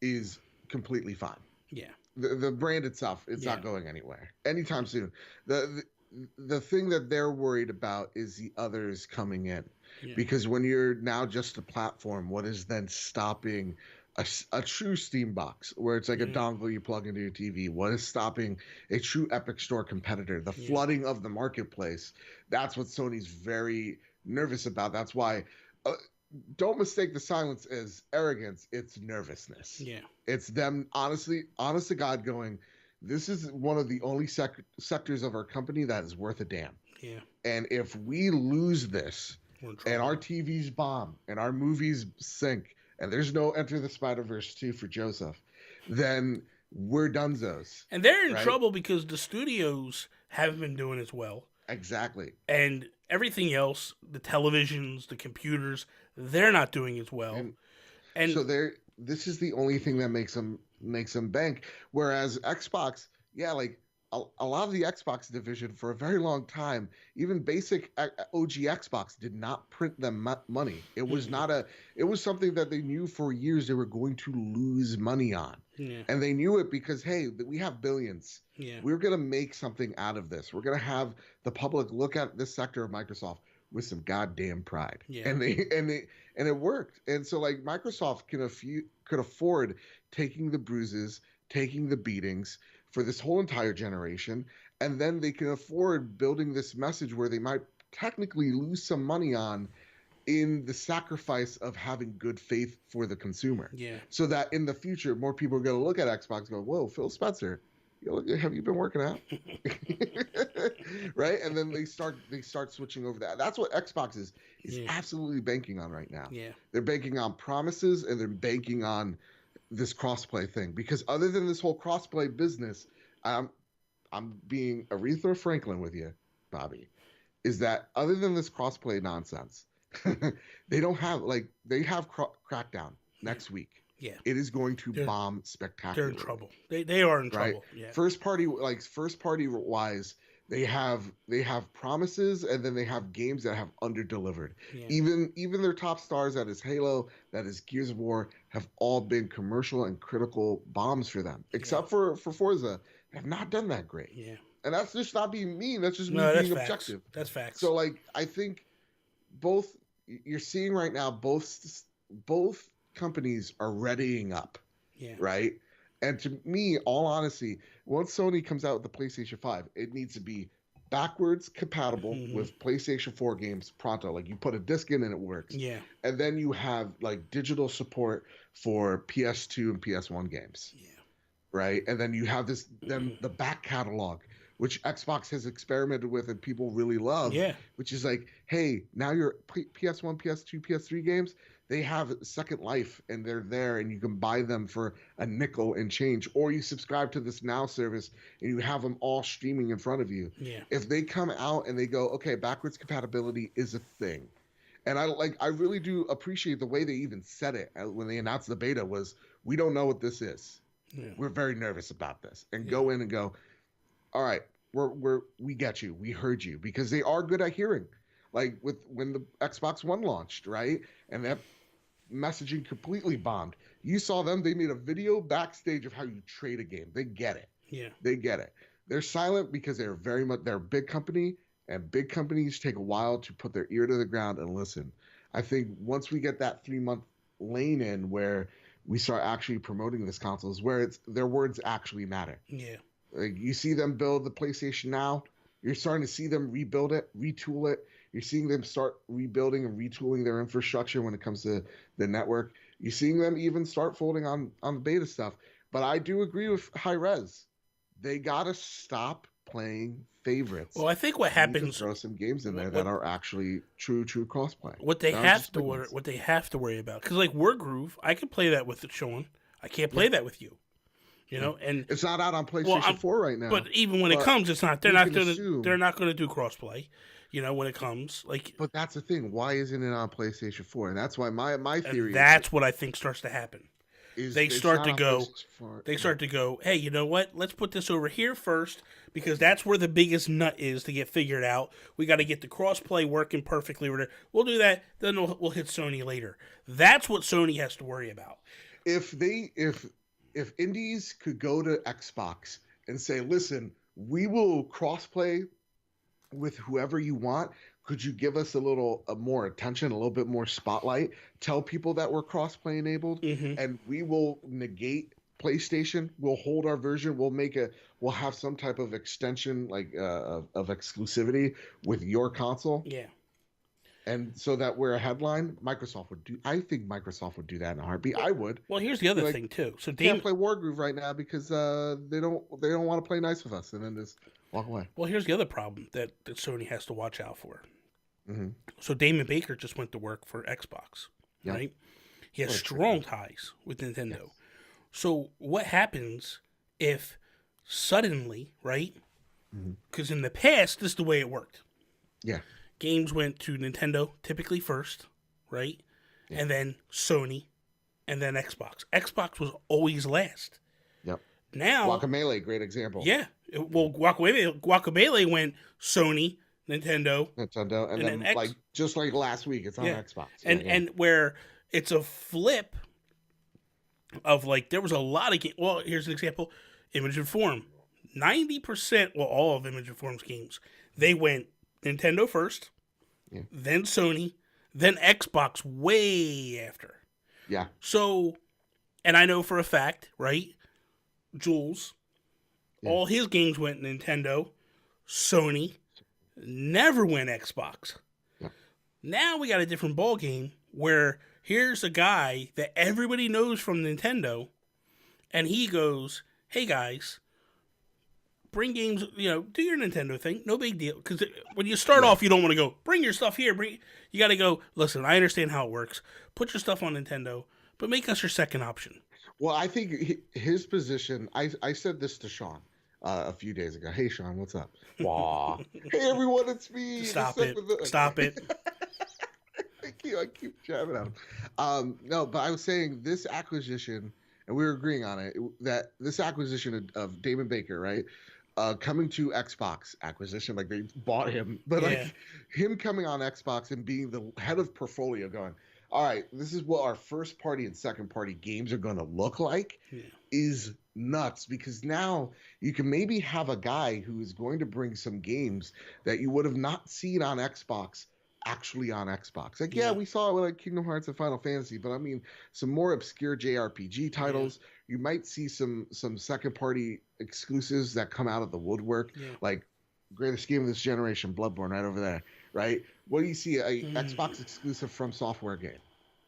is completely fine. Yeah. The brand itself, it's not going anywhere anytime soon. The thing that they're worried about is the others coming in. Yeah. Because when you're now just a platform, what is then stopping a true Steam box where it's like a dongle you plug into your TV? What is stopping a true Epic Store competitor? The flooding of the marketplace. That's what Sony's very nervous about. That's why don't mistake the silence as arrogance. It's nervousness. Yeah. It's them honest to God going, this is one of the only sectors of our company that is worth a damn. Yeah. And if we lose this, and our TVs bomb, and our movies sink, and there's no Enter the Spider-Verse 2 for Joseph, then we're donezos. And they're in trouble because the studios haven't been doing as well. Exactly. And everything else, the televisions, the computers, they're not doing as well. And so this is the only thing that makes them bank. Whereas Xbox, like a lot of the Xbox division for a very long time, even basic OG Xbox did not print them money. It was it was something that they knew for years they were going to lose money on. Yeah. And they knew it because, hey, we have billions. Yeah. We're going to make something out of this. We're going to have the public look at this sector of Microsoft. with some goddamn pride. Yeah. And it worked. And so like Microsoft could afford taking the bruises, taking the beatings for this whole entire generation, and then they can afford building this message where they might technically lose some money on in the sacrifice of having good faith for the consumer. Yeah. So that in the future, more people are going to look at Xbox and go, whoa, Phil Spencer, have you been working out? Right? And then they start switching over that. That's what Xbox is absolutely banking on right now. Yeah. They're banking on promises, and they're banking on this crossplay thing. Because other than this whole crossplay business, I'm being Aretha Franklin with you, Bobby, is that other than this crossplay nonsense, they have Crackdown next week. Yeah, it is going to bomb spectacularly. They're in trouble. They are in trouble. Right? Yeah. First party wise, they have promises, and then they have games that have underdelivered. Yeah. Even their top stars, that is Halo, that is Gears of War, have all been commercial and critical bombs for them. Except for Forza, have not done that great. Yeah. And that's just not being mean. That's just me being objective. That's facts. So like I think you're seeing right now both companies are readying up. Yeah. Right? And to me, all honesty, once Sony comes out with the PlayStation 5, it needs to be backwards compatible with PlayStation 4 games pronto. Like you put a disc in and it works. Yeah. And then you have like digital support for PS2 and PS1 games. Yeah. Right? And then you have the back catalog, which Xbox has experimented with and people really love. Yeah. Which is like, hey, now your PS1, PS2, PS3 games, they have Second Life, and they're there, and you can buy them for a nickel and change, or you subscribe to this Now service, and you have them all streaming in front of you. Yeah. If they come out and they go, okay, backwards compatibility is a thing, and I really do appreciate the way they even said it when they announced the beta was, we don't know what this is. Yeah. We're very nervous about this, and go in and go, all right, we get you, we heard you, because they are good at hearing. Like when the Xbox One launched, right, and that messaging completely bombed. You saw them; they made a video backstage of how you trade a game. They get it. Yeah, they get it. They're silent because they're a big company, and big companies take a while to put their ear to the ground and listen. I think once we get that 3-month lane in where we start actually promoting this console, is where their words actually matter. Yeah. Like you see them build the PlayStation Now, you're starting to see them rebuild it, retool it. You're seeing them start rebuilding and retooling their infrastructure when it comes to the network. You're seeing them even start folding on the beta stuff. But I do agree with Hi-Rez. They gotta stop playing favorites. Well, I think what happens, throw some games in there that are actually true crossplay. What they have to worry about, because like Wargroove, I can play that with Sean. I can't play that with you. You know, and it's not out on PlayStation 4 right now. But even when it comes, it's not. They're not going to do crossplay. You know, when it comes, like. But that's the thing. Why isn't it on PlayStation 4? And that's why my theory. That's what I think starts to happen. They start to go. Hey, you know what? Let's put this over here first, because that's where the biggest nut is to get figured out. We got to get the crossplay working perfectly. We'll do that. Then we'll hit Sony later. That's what Sony has to worry about. If indies could go to Xbox and say, listen, we will crossplay with whoever you want. Could you give us a little more attention, a little bit more spotlight? Tell people that we're crossplay enabled, and we will negate PlayStation. We'll hold our version. We'll have some type of extension, like of exclusivity with your console. Yeah. And so that we're a headline, Microsoft would do. I think Microsoft would do that in a heartbeat. I would. Well, here's the other thing too. So can't play Wargroove right now because they don't want to play nice with us, and then just walk away. Well, here's the other problem that Sony has to watch out for. Mm-hmm. So Damon Baker just went to work for Xbox, right? He has strong ties with Nintendo. Yes. So what happens if suddenly, right? Because in the past, this is the way it worked. Yeah. Games went to Nintendo typically first, right? Yeah. And then Sony, and then Xbox. Xbox was always last. Yep. Now Guacamelee, great example. Yeah. Well, Guacamelee went Sony, Nintendo, and then like just like last week, it's on Xbox. And where it's a flip of like there was a lot of games. Well, here's an example: Image and Form. 90%, all of Image and Form's games, they went Nintendo first, then Sony, then Xbox way after. Yeah. So, and I know for a fact, right? Jules, all his games went Nintendo, Sony, never went Xbox. Yeah. Now we got a different ball game where here's a guy that everybody knows from Nintendo, and he goes, "Hey guys, bring games, do your Nintendo thing. No big deal." Because when you start off, you don't want to go, "Bring your stuff here." You got to go, "Listen, I understand how it works. Put your stuff on Nintendo, but make us your second option." Well, I think his position, I said this to Sean a few days ago. "Hey, Sean, what's up?" "Wow." "Hey, everyone, it's me." Stop it. Stop it. Thank you. I keep jabbing at him. No, but I was saying this acquisition, and we were agreeing on it, that this acquisition of Damon Baker, right? Coming to Xbox acquisition, like they bought him, but like him coming on Xbox and being the head of portfolio going, all right, this is what our first party and second party games are going to look like is nuts, because now you can maybe have a guy who is going to bring some games that you would have not seen on Xbox actually on Xbox. Like, we saw it with like Kingdom Hearts and Final Fantasy, but I mean, some more obscure JRPG titles. You might see some second party exclusives that come out of the woodwork, like greatest game of this generation, Bloodborne, right over there, right? What do you see? A Xbox exclusive From Software game?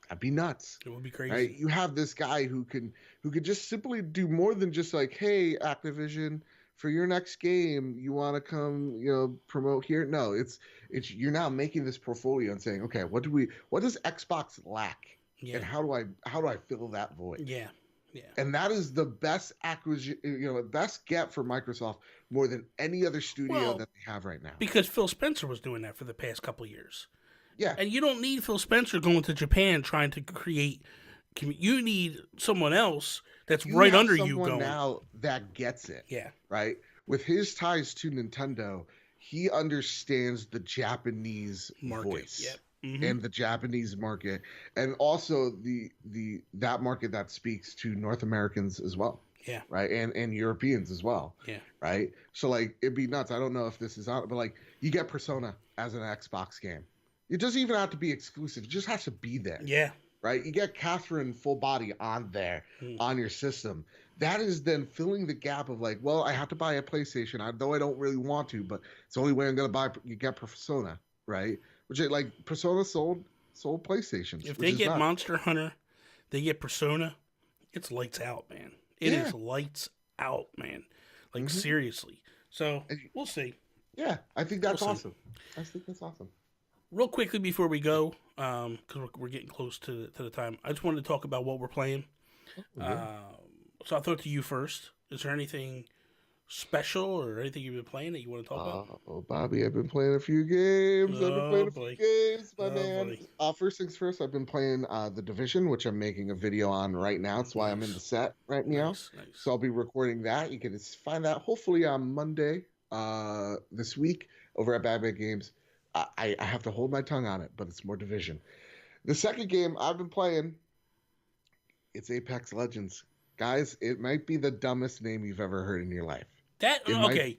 That'd be nuts. It would be crazy. Right? You have this guy who could just simply do more than just like, "Hey, Activision, for your next game, you want to come, promote here?" No, it's you're now making this portfolio and saying, okay, what does Xbox lack, and how do I fill that void? Yeah. And that is the best acquisition, best get for Microsoft more than any other studio that they have right now. Because Phil Spencer was doing that for the past couple of years. Yeah. And you don't need Phil Spencer going to Japan trying to create. You need someone else that's right under you going. Now that gets it. Yeah. Right? With his ties to Nintendo, he understands the Japanese voice. Yep. And the Japanese market, and also that market that speaks to North Americans as well. Yeah. Right. And Europeans as well. Yeah. Right. So like it'd be nuts. I don't know if this is out, but like you get Persona as an Xbox game. It doesn't even have to be exclusive. It just has to be there. Yeah. Right. You get Catherine full body on there on your system. That is then filling the gap of like, well, I have to buy a PlayStation, though I don't really want to, but it's the only way I'm going to buy. You get Persona, right? Which like Persona sold PlayStations. If they get Monster Hunter, they get Persona, it's lights out, man. It is lights out, man. Like seriously. So we'll see. Yeah, I think that's awesome. I think that's awesome. Real quickly before we go, because we're getting close to the time, I just wanted to talk about what we're playing. So I'll throw it to you first. Is there anything special or anything you've been playing that you want to talk about? Oh, Bobby, I've been playing a few games. My man. First things first, I've been playing The Division, which I'm making a video on right now. That's why I'm in the set right now. Nice. So I'll be recording that. You can find that hopefully on Monday this week over at Bad Bad Games. I have to hold my tongue on it, but it's more Division. The second game I've been playing, it's Apex Legends. Guys, it might be the dumbest name you've ever heard in your life. Okay,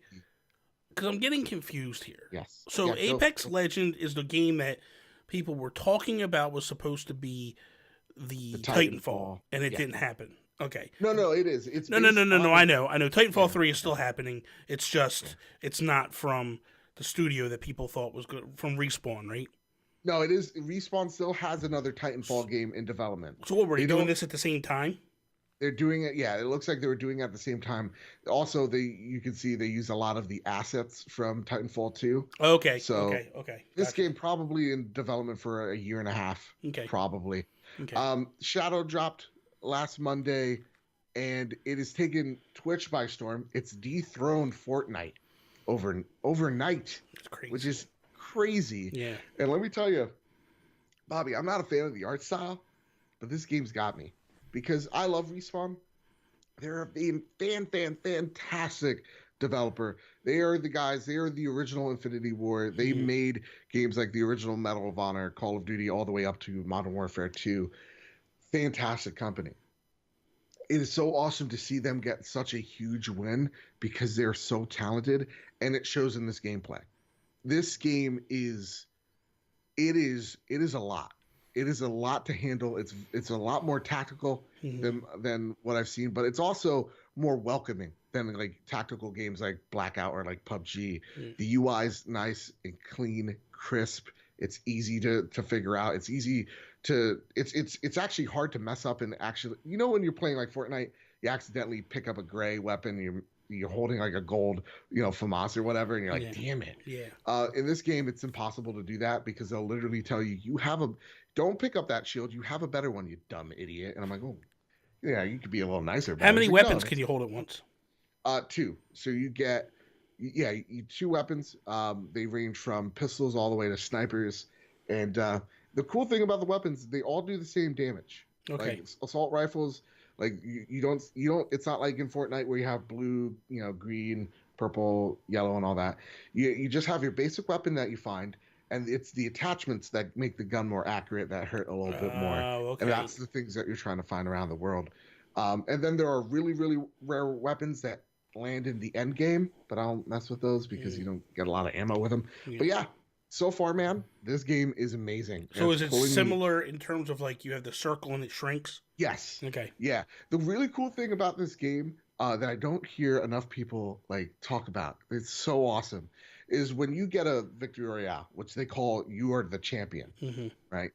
because I'm getting confused here. Yes. So Apex Legend is the game that people were talking about was supposed to be the Titanfall, and it didn't happen. Okay. No, it is. It's no. I know. Titanfall 3 is still happening. It's just it's not from the studio that people thought was good, from Respawn, right? No, it is. Respawn still has another Titanfall game in development. So what, were they doing this at the same time? They're doing it. Yeah, it looks like they were doing it at the same time. Also, you can see they use a lot of the assets from Titanfall 2. Okay. So okay. This game probably in development for a year and a half. Okay. Probably. Okay. Shadow dropped last Monday, and it has taken Twitch by storm. It's dethroned Fortnite overnight. It's crazy. Which is crazy. Yeah. And let me tell you, Bobby, I'm not a fan of the art style, but this game's got me. Because I love Respawn. They're a fantastic developer. They are the guys. They are the original Infinity War. They made games like the original Medal of Honor, Call of Duty, all the way up to Modern Warfare 2. Fantastic company. It is so awesome to see them get such a huge win because they're so talented, and it shows in this gameplay. This game is It is a lot. It is a lot to handle. It's a lot more tactical than what I've seen, but it's also more welcoming than like tactical games like Blackout or like PUBG. The UI is nice and clean, crisp. It's easy to figure out. It's easy to it's actually hard to mess up and actually, when you're playing like Fortnite, you accidentally pick up a gray weapon, you're holding like a gold, FAMAS or whatever, and you're like, damn it. Yeah. In this game, it's impossible to do that because they'll literally tell you don't pick up that shield. You have a better one, you dumb idiot. And I'm like, oh, yeah, you could be a little nicer. How many weapons can you hold at once? 2. So you get, you 2 weapons. They range from pistols all the way to snipers. And the cool thing about the weapons, they all do the same damage. Okay. Like assault rifles, like you don't. It's not like in Fortnite where you have blue, green, purple, yellow, and all that. You just have your basic weapon that you find, and it's the attachments that make the gun more accurate that hurt a little bit more. Okay. And that's the things that you're trying to find around the world. And then there are really, really rare weapons that land in the end game, but I don't mess with those because you don't get a lot of ammo with them. But yeah, so far, man, this game is amazing. So is it similar in terms of like you have the circle and it shrinks? Yes. Okay. Yeah. The really cool thing about this game that I don't hear enough people like talk about, it's so awesome, is when you get a victory royale, which they call you are the champion, right?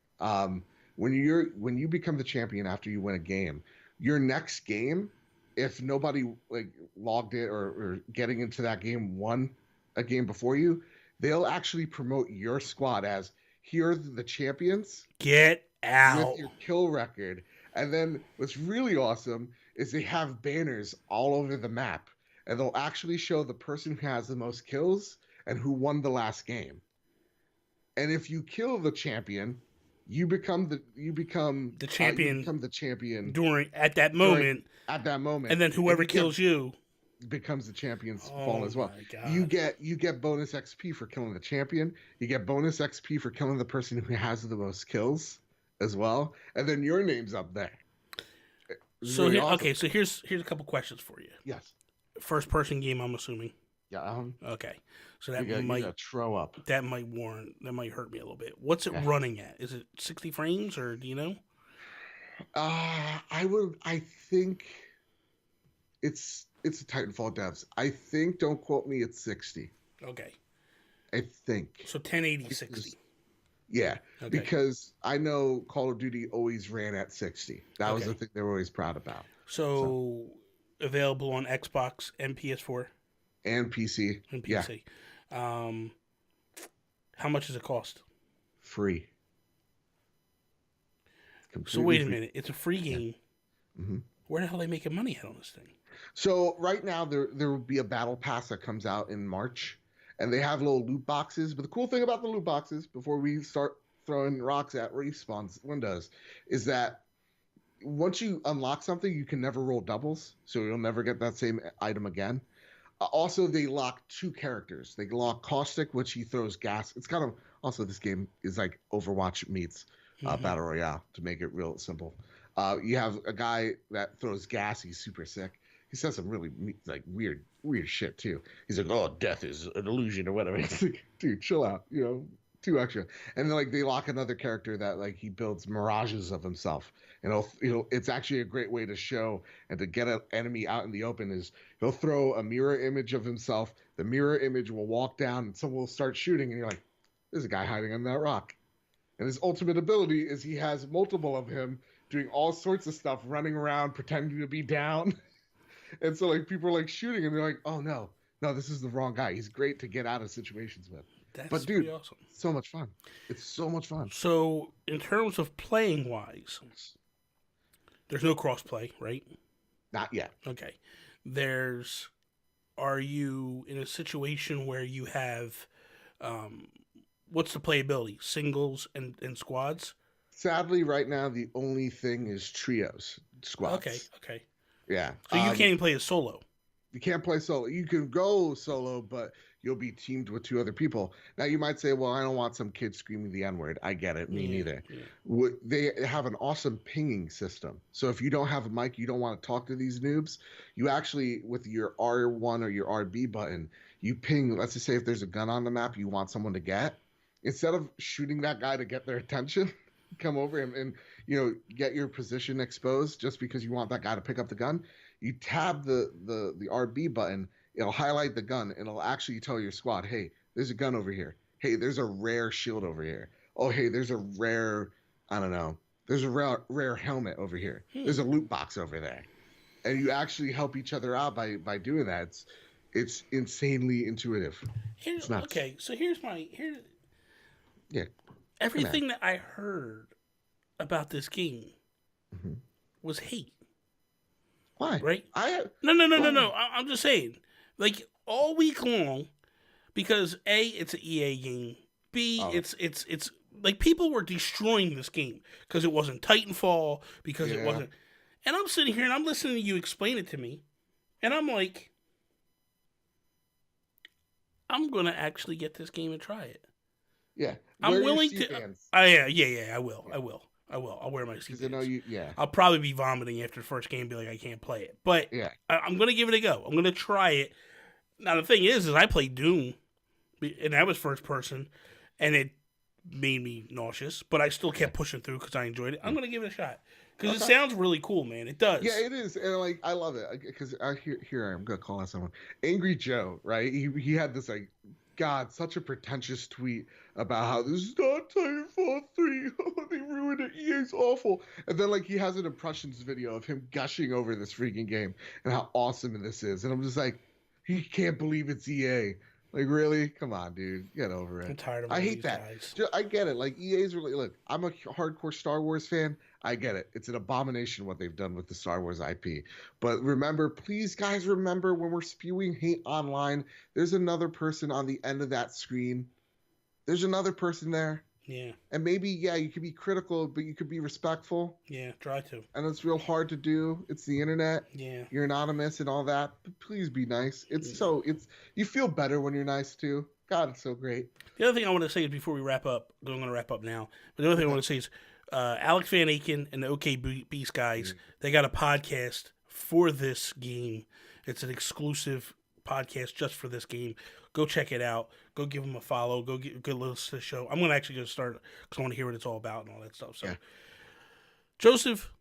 When you become the champion after you win a game, your next game, if nobody like logged it or getting into that game won a game before you, they'll actually promote your squad as here's the champions. Get out with your kill record. And then what's really awesome is they have banners all over the map, and they'll actually show the person who has the most kills and who won the last game. And if you kill the champion, you become the champion. Become the champion at that moment. And then whoever kills you becomes the champion's fall as well. You get bonus XP for killing the champion. You get bonus XP for killing the person who has the most kills as well. And then your name's up there. So really awesome. Okay, so here's a couple questions for you. Yes. First person game, I'm assuming. Yeah. Okay. So that might throw up. That might hurt me a little bit. What's it running at? Is it 60 frames or do you know? I think it's a Titanfall devs. I think, don't quote me, it's 60. Okay. I think. So 1080 60. Yeah, okay. Because I know Call of Duty always ran at 60. That was the thing they were always proud about. So available on Xbox and PS4? And PC. And PC. Yeah. How much does it cost? Free. So wait a minute. It's a free game. Yeah. Mm-hmm. Where the hell are they making money at on this thing? So right now there will be a battle pass that comes out in March, and they have little loot boxes. But the cool thing about the loot boxes, before we start throwing rocks at Respawn's windows, is that once you unlock something, you can never roll doubles, so you'll never get that same item again. Also, they lock 2 characters. They lock Caustic, which he throws gas. It's kind of also, this game is like Overwatch meets Battle Royale, to make it real simple. You have a guy that throws gas. He's super sick. He says some really like weird shit too. He's like, "Oh, death is an illusion" or whatever. It's like, dude, chill out. 2 extra. And then like they lock another character that like he builds mirages of himself. And it's actually a great way to show and to get an enemy out in the open is he'll throw a mirror image of himself. The mirror image will walk down and someone will start shooting, and you're like, "There's a guy hiding on that rock." And his ultimate ability is he has multiple of him doing all sorts of stuff, running around, pretending to be down. And so like people are like shooting and they're like, "Oh no, this is the wrong guy. He's great to get out of situations with." But dude, awesome. So much fun. It's so much fun. So in terms of playing wise, there's no cross-play, right? Not yet. Okay. Are you in a situation where you have, what's the playability? Singles and squads? Sadly, right now, the only thing is trios, squads. Okay. Yeah. So you can't even play a solo? You can't play solo. You can go solo, but you'll be teamed with 2 other people. Now, you might say, well, I don't want some kid screaming the N-word. I get it. Me neither. Yeah. They have an awesome pinging system. So if you don't have a mic, you don't want to talk to these noobs, you actually, with your R1 or your RB button, you ping, let's just say if there's a gun on the map you want someone to get, instead of shooting that guy to get their attention, come over and get your position exposed just because you want that guy to pick up the gun, you tab the RB button, it'll highlight the gun, and it'll actually tell your squad, hey, there's a gun over here. Hey, there's a rare shield over here. Oh, hey, there's a rare, I don't know, there's a rare helmet over here. There's a loot box over there. And you actually help each other out by doing that. It's insanely intuitive. It's nuts. Okay, so here's yeah. Everything that I heard about this game was hate. Why? Right? No. I'm just saying. Like, all week long, because A, it's an EA game. B, it's like people were destroying this game because it wasn't Titanfall, because it wasn't. And I'm sitting here and I'm listening to you explain it to me, and I'm like, I'm gonna actually get this game and try it. Yeah, I'm willing to. Yeah. I will. I'll wear my seat. I'll probably be vomiting after the first game and be like, I can't play it. But I'm going to give it a go. I'm going to try it. Now, the thing is I played Doom, and that was first person, and it made me nauseous, but I still kept pushing through because I enjoyed it. I'm going to give it a shot because it sounds really cool, man. It does. Yeah, it is. And, like, I love it because here I'm going to call out someone. Angry Joe, right? He had this, like, God, such a pretentious tweet about how this is not Titanfall 3. Oh, they ruined it. EA's awful. And then, like, he has an impressions video of him gushing over this freaking game and how awesome this is. And I'm just like, he can't believe it's EA. Like, really? Come on, dude. Get over it. I'm tired of I hate that. Guys. I get it. Like, EA's really... Look, I'm a hardcore Star Wars fan. I get it. It's an abomination what they've done with the Star Wars IP. But remember, please, guys, remember when we're spewing hate online, there's another person on the end of that screen. There's another person there. Yeah. And maybe, you could be critical, but you could be respectful. Yeah, try to. And it's real hard to do. It's the internet. Yeah. You're anonymous and all that. But please be nice. You feel better when you're nice too. God, it's so great. The other thing I want to say is before we wrap up, I'm going to wrap up now, but the other thing I want to say is Alex Van Aken and the OK Beast guys, they got a podcast for this game. It's an exclusive podcast just for this game. Go check it out. Go give them a follow. Go listen to the show. I'm going to actually just start because I want to hear what it's all about and all that stuff. So, Joseph,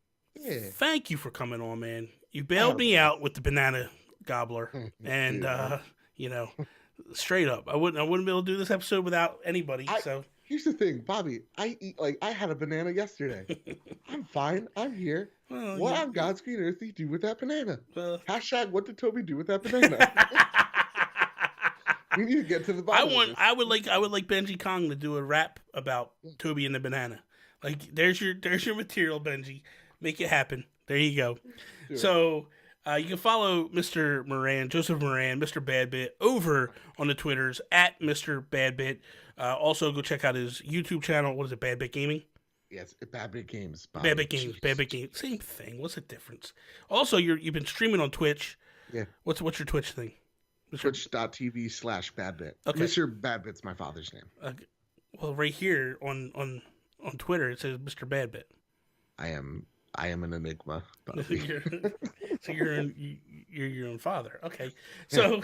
thank you for coming on, man. You bailed me out with the banana gobbler, and straight up, I wouldn't be able to do this episode without anybody. Here's the thing, Bobby. I had a banana yesterday. I'm fine. I'm here. Well, what on God's green earth did you do with that banana? Hashtag what did Toby do with that banana? We need to get to the bottom. I would like Benji Kong to do a rap about Toby and the banana. Like, there's your material, Benji. Make it happen. There you go. So you can follow Mr. Moran, Joseph Moran, Mr. Badbit, over on the Twitters at Mr. Badbit. Also, go check out his YouTube channel. What is it, Badbit Gaming? Yes, Badbit Games. Badbit Games. Badbit Games. Same thing. What's the difference? Also, you've been streaming on Twitch. Yeah. What's your Twitch thing? Twitch.tv/Badbit. Okay. Mr. Badbit's my father's name. Well, right here on Twitter it says Mr. Badbit. I am an enigma. So you're your own father. Okay. So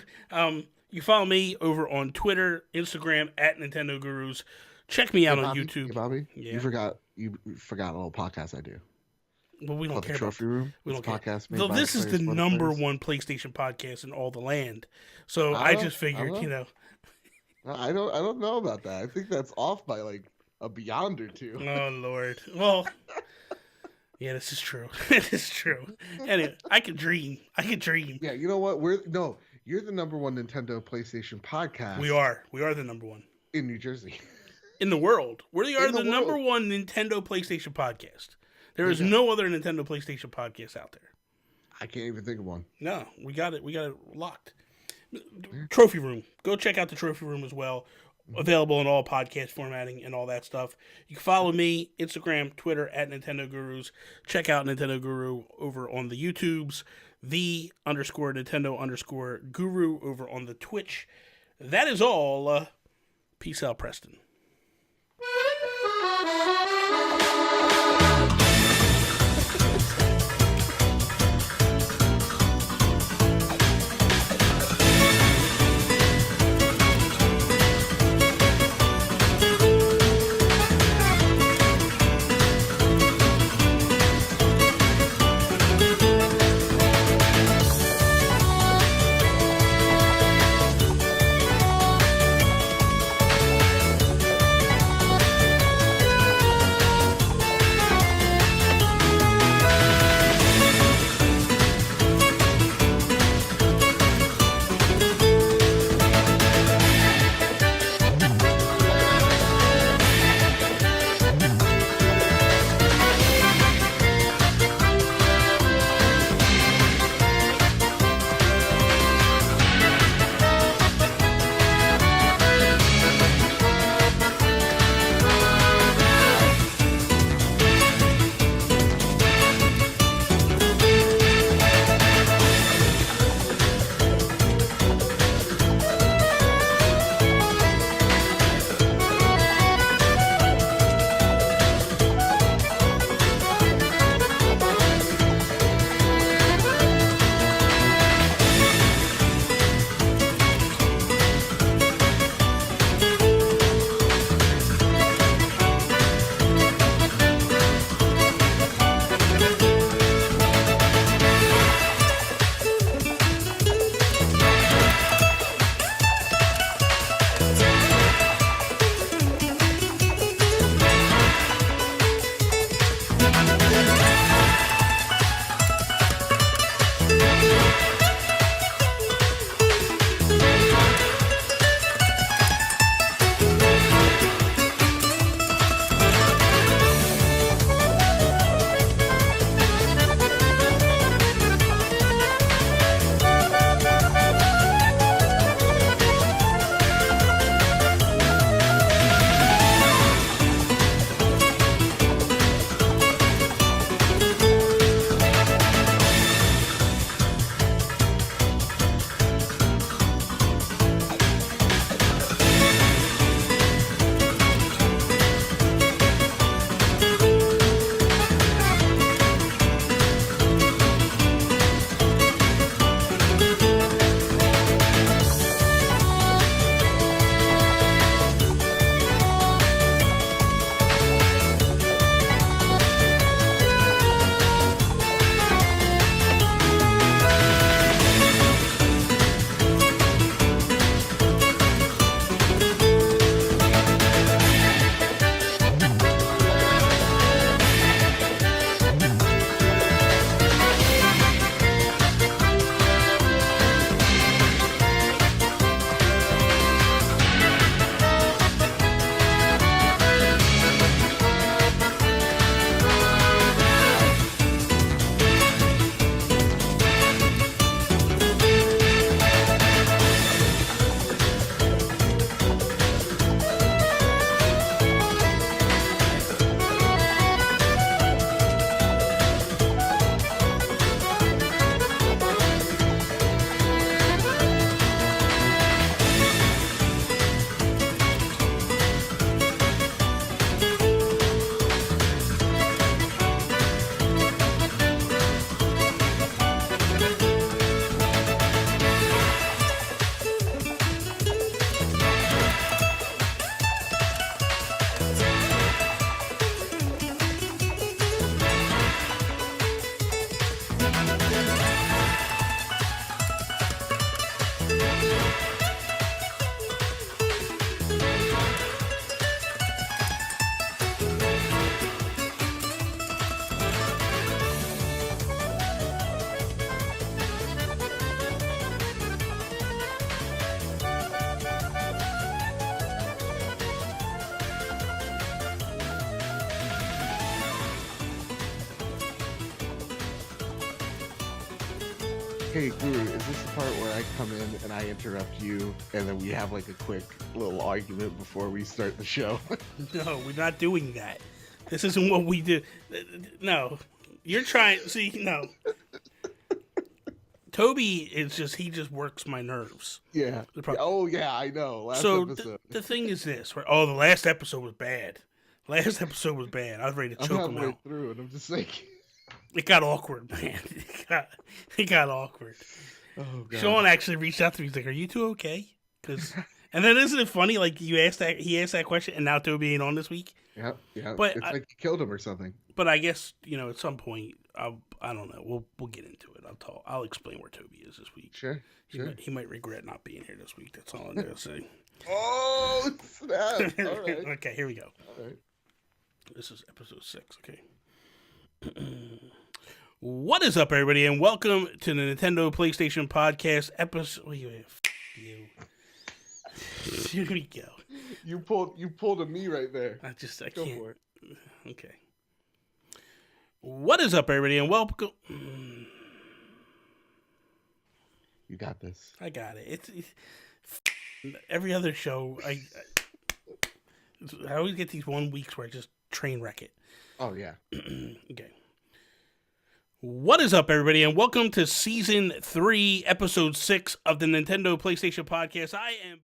you follow me over on Twitter, Instagram at Nintendo Gurus. Check me out on YouTube. Hey, Bobby, you forgot a little podcast I do. Well, we don't care. Trophy Room. We don't care. Though this is the number one PlayStation podcast in all the land, so I just figured, I don't know about that. I think that's off by like a beyond or two. Oh Lord. Well, yeah, this is true. This is true. Anyway, I could dream. Yeah, you know what? You're the number one Nintendo PlayStation podcast. We are the number one in New Jersey. In the world, we are the number one Nintendo PlayStation podcast. There is no other Nintendo PlayStation podcast out there. I can't even think of one. No, we got it. We got it locked. Trophy Room. Go check out the Trophy Room as well. Available in all podcast formatting and all that stuff. You can follow me, Instagram, Twitter, at Nintendo Gurus. Check out Nintendo Guru over on the YouTubes. _Nintendo_Guru over on the Twitch. That is all. Peace out, Preston. Hey, Guru, is this the part where I come in and I interrupt you, and then we have like a quick little argument before we start the show? No, we're not doing that. This isn't what we do. No, you're trying. See, no. Toby is he just works my nerves. Yeah. Oh, yeah, I know. Last episode. The thing is this. Right? Oh, the last episode was bad. I was ready to choke him out. Through, and I'm just like... It got awkward, man. It got awkward. Oh, God. Sean actually reached out to me. He's like, "Are you two okay?" And then isn't it funny? Like he asked that question, and now Toby ain't on this week. Yeah. But it's like you killed him or something. But I guess at some point, I don't know. We'll get into it. I'll explain where Toby is this week. Sure. He might regret not being here this week. That's all I'm gonna say. Oh snap! All right. Okay, here we go. All right. This is episode 6. Okay. What is up, everybody, and welcome to the Nintendo PlayStation Podcast episode. Wait, you. Here we go. You pulled a me right there. I Go can't. for it. Okay. What is up, everybody, and welcome. You got this. I got it. It's every other show. I always get these 1 weeks where I just train wreck it. Oh yeah. Okay. What is up, everybody, and welcome to Season 3, Episode 6 of the Nintendo PlayStation Podcast. I am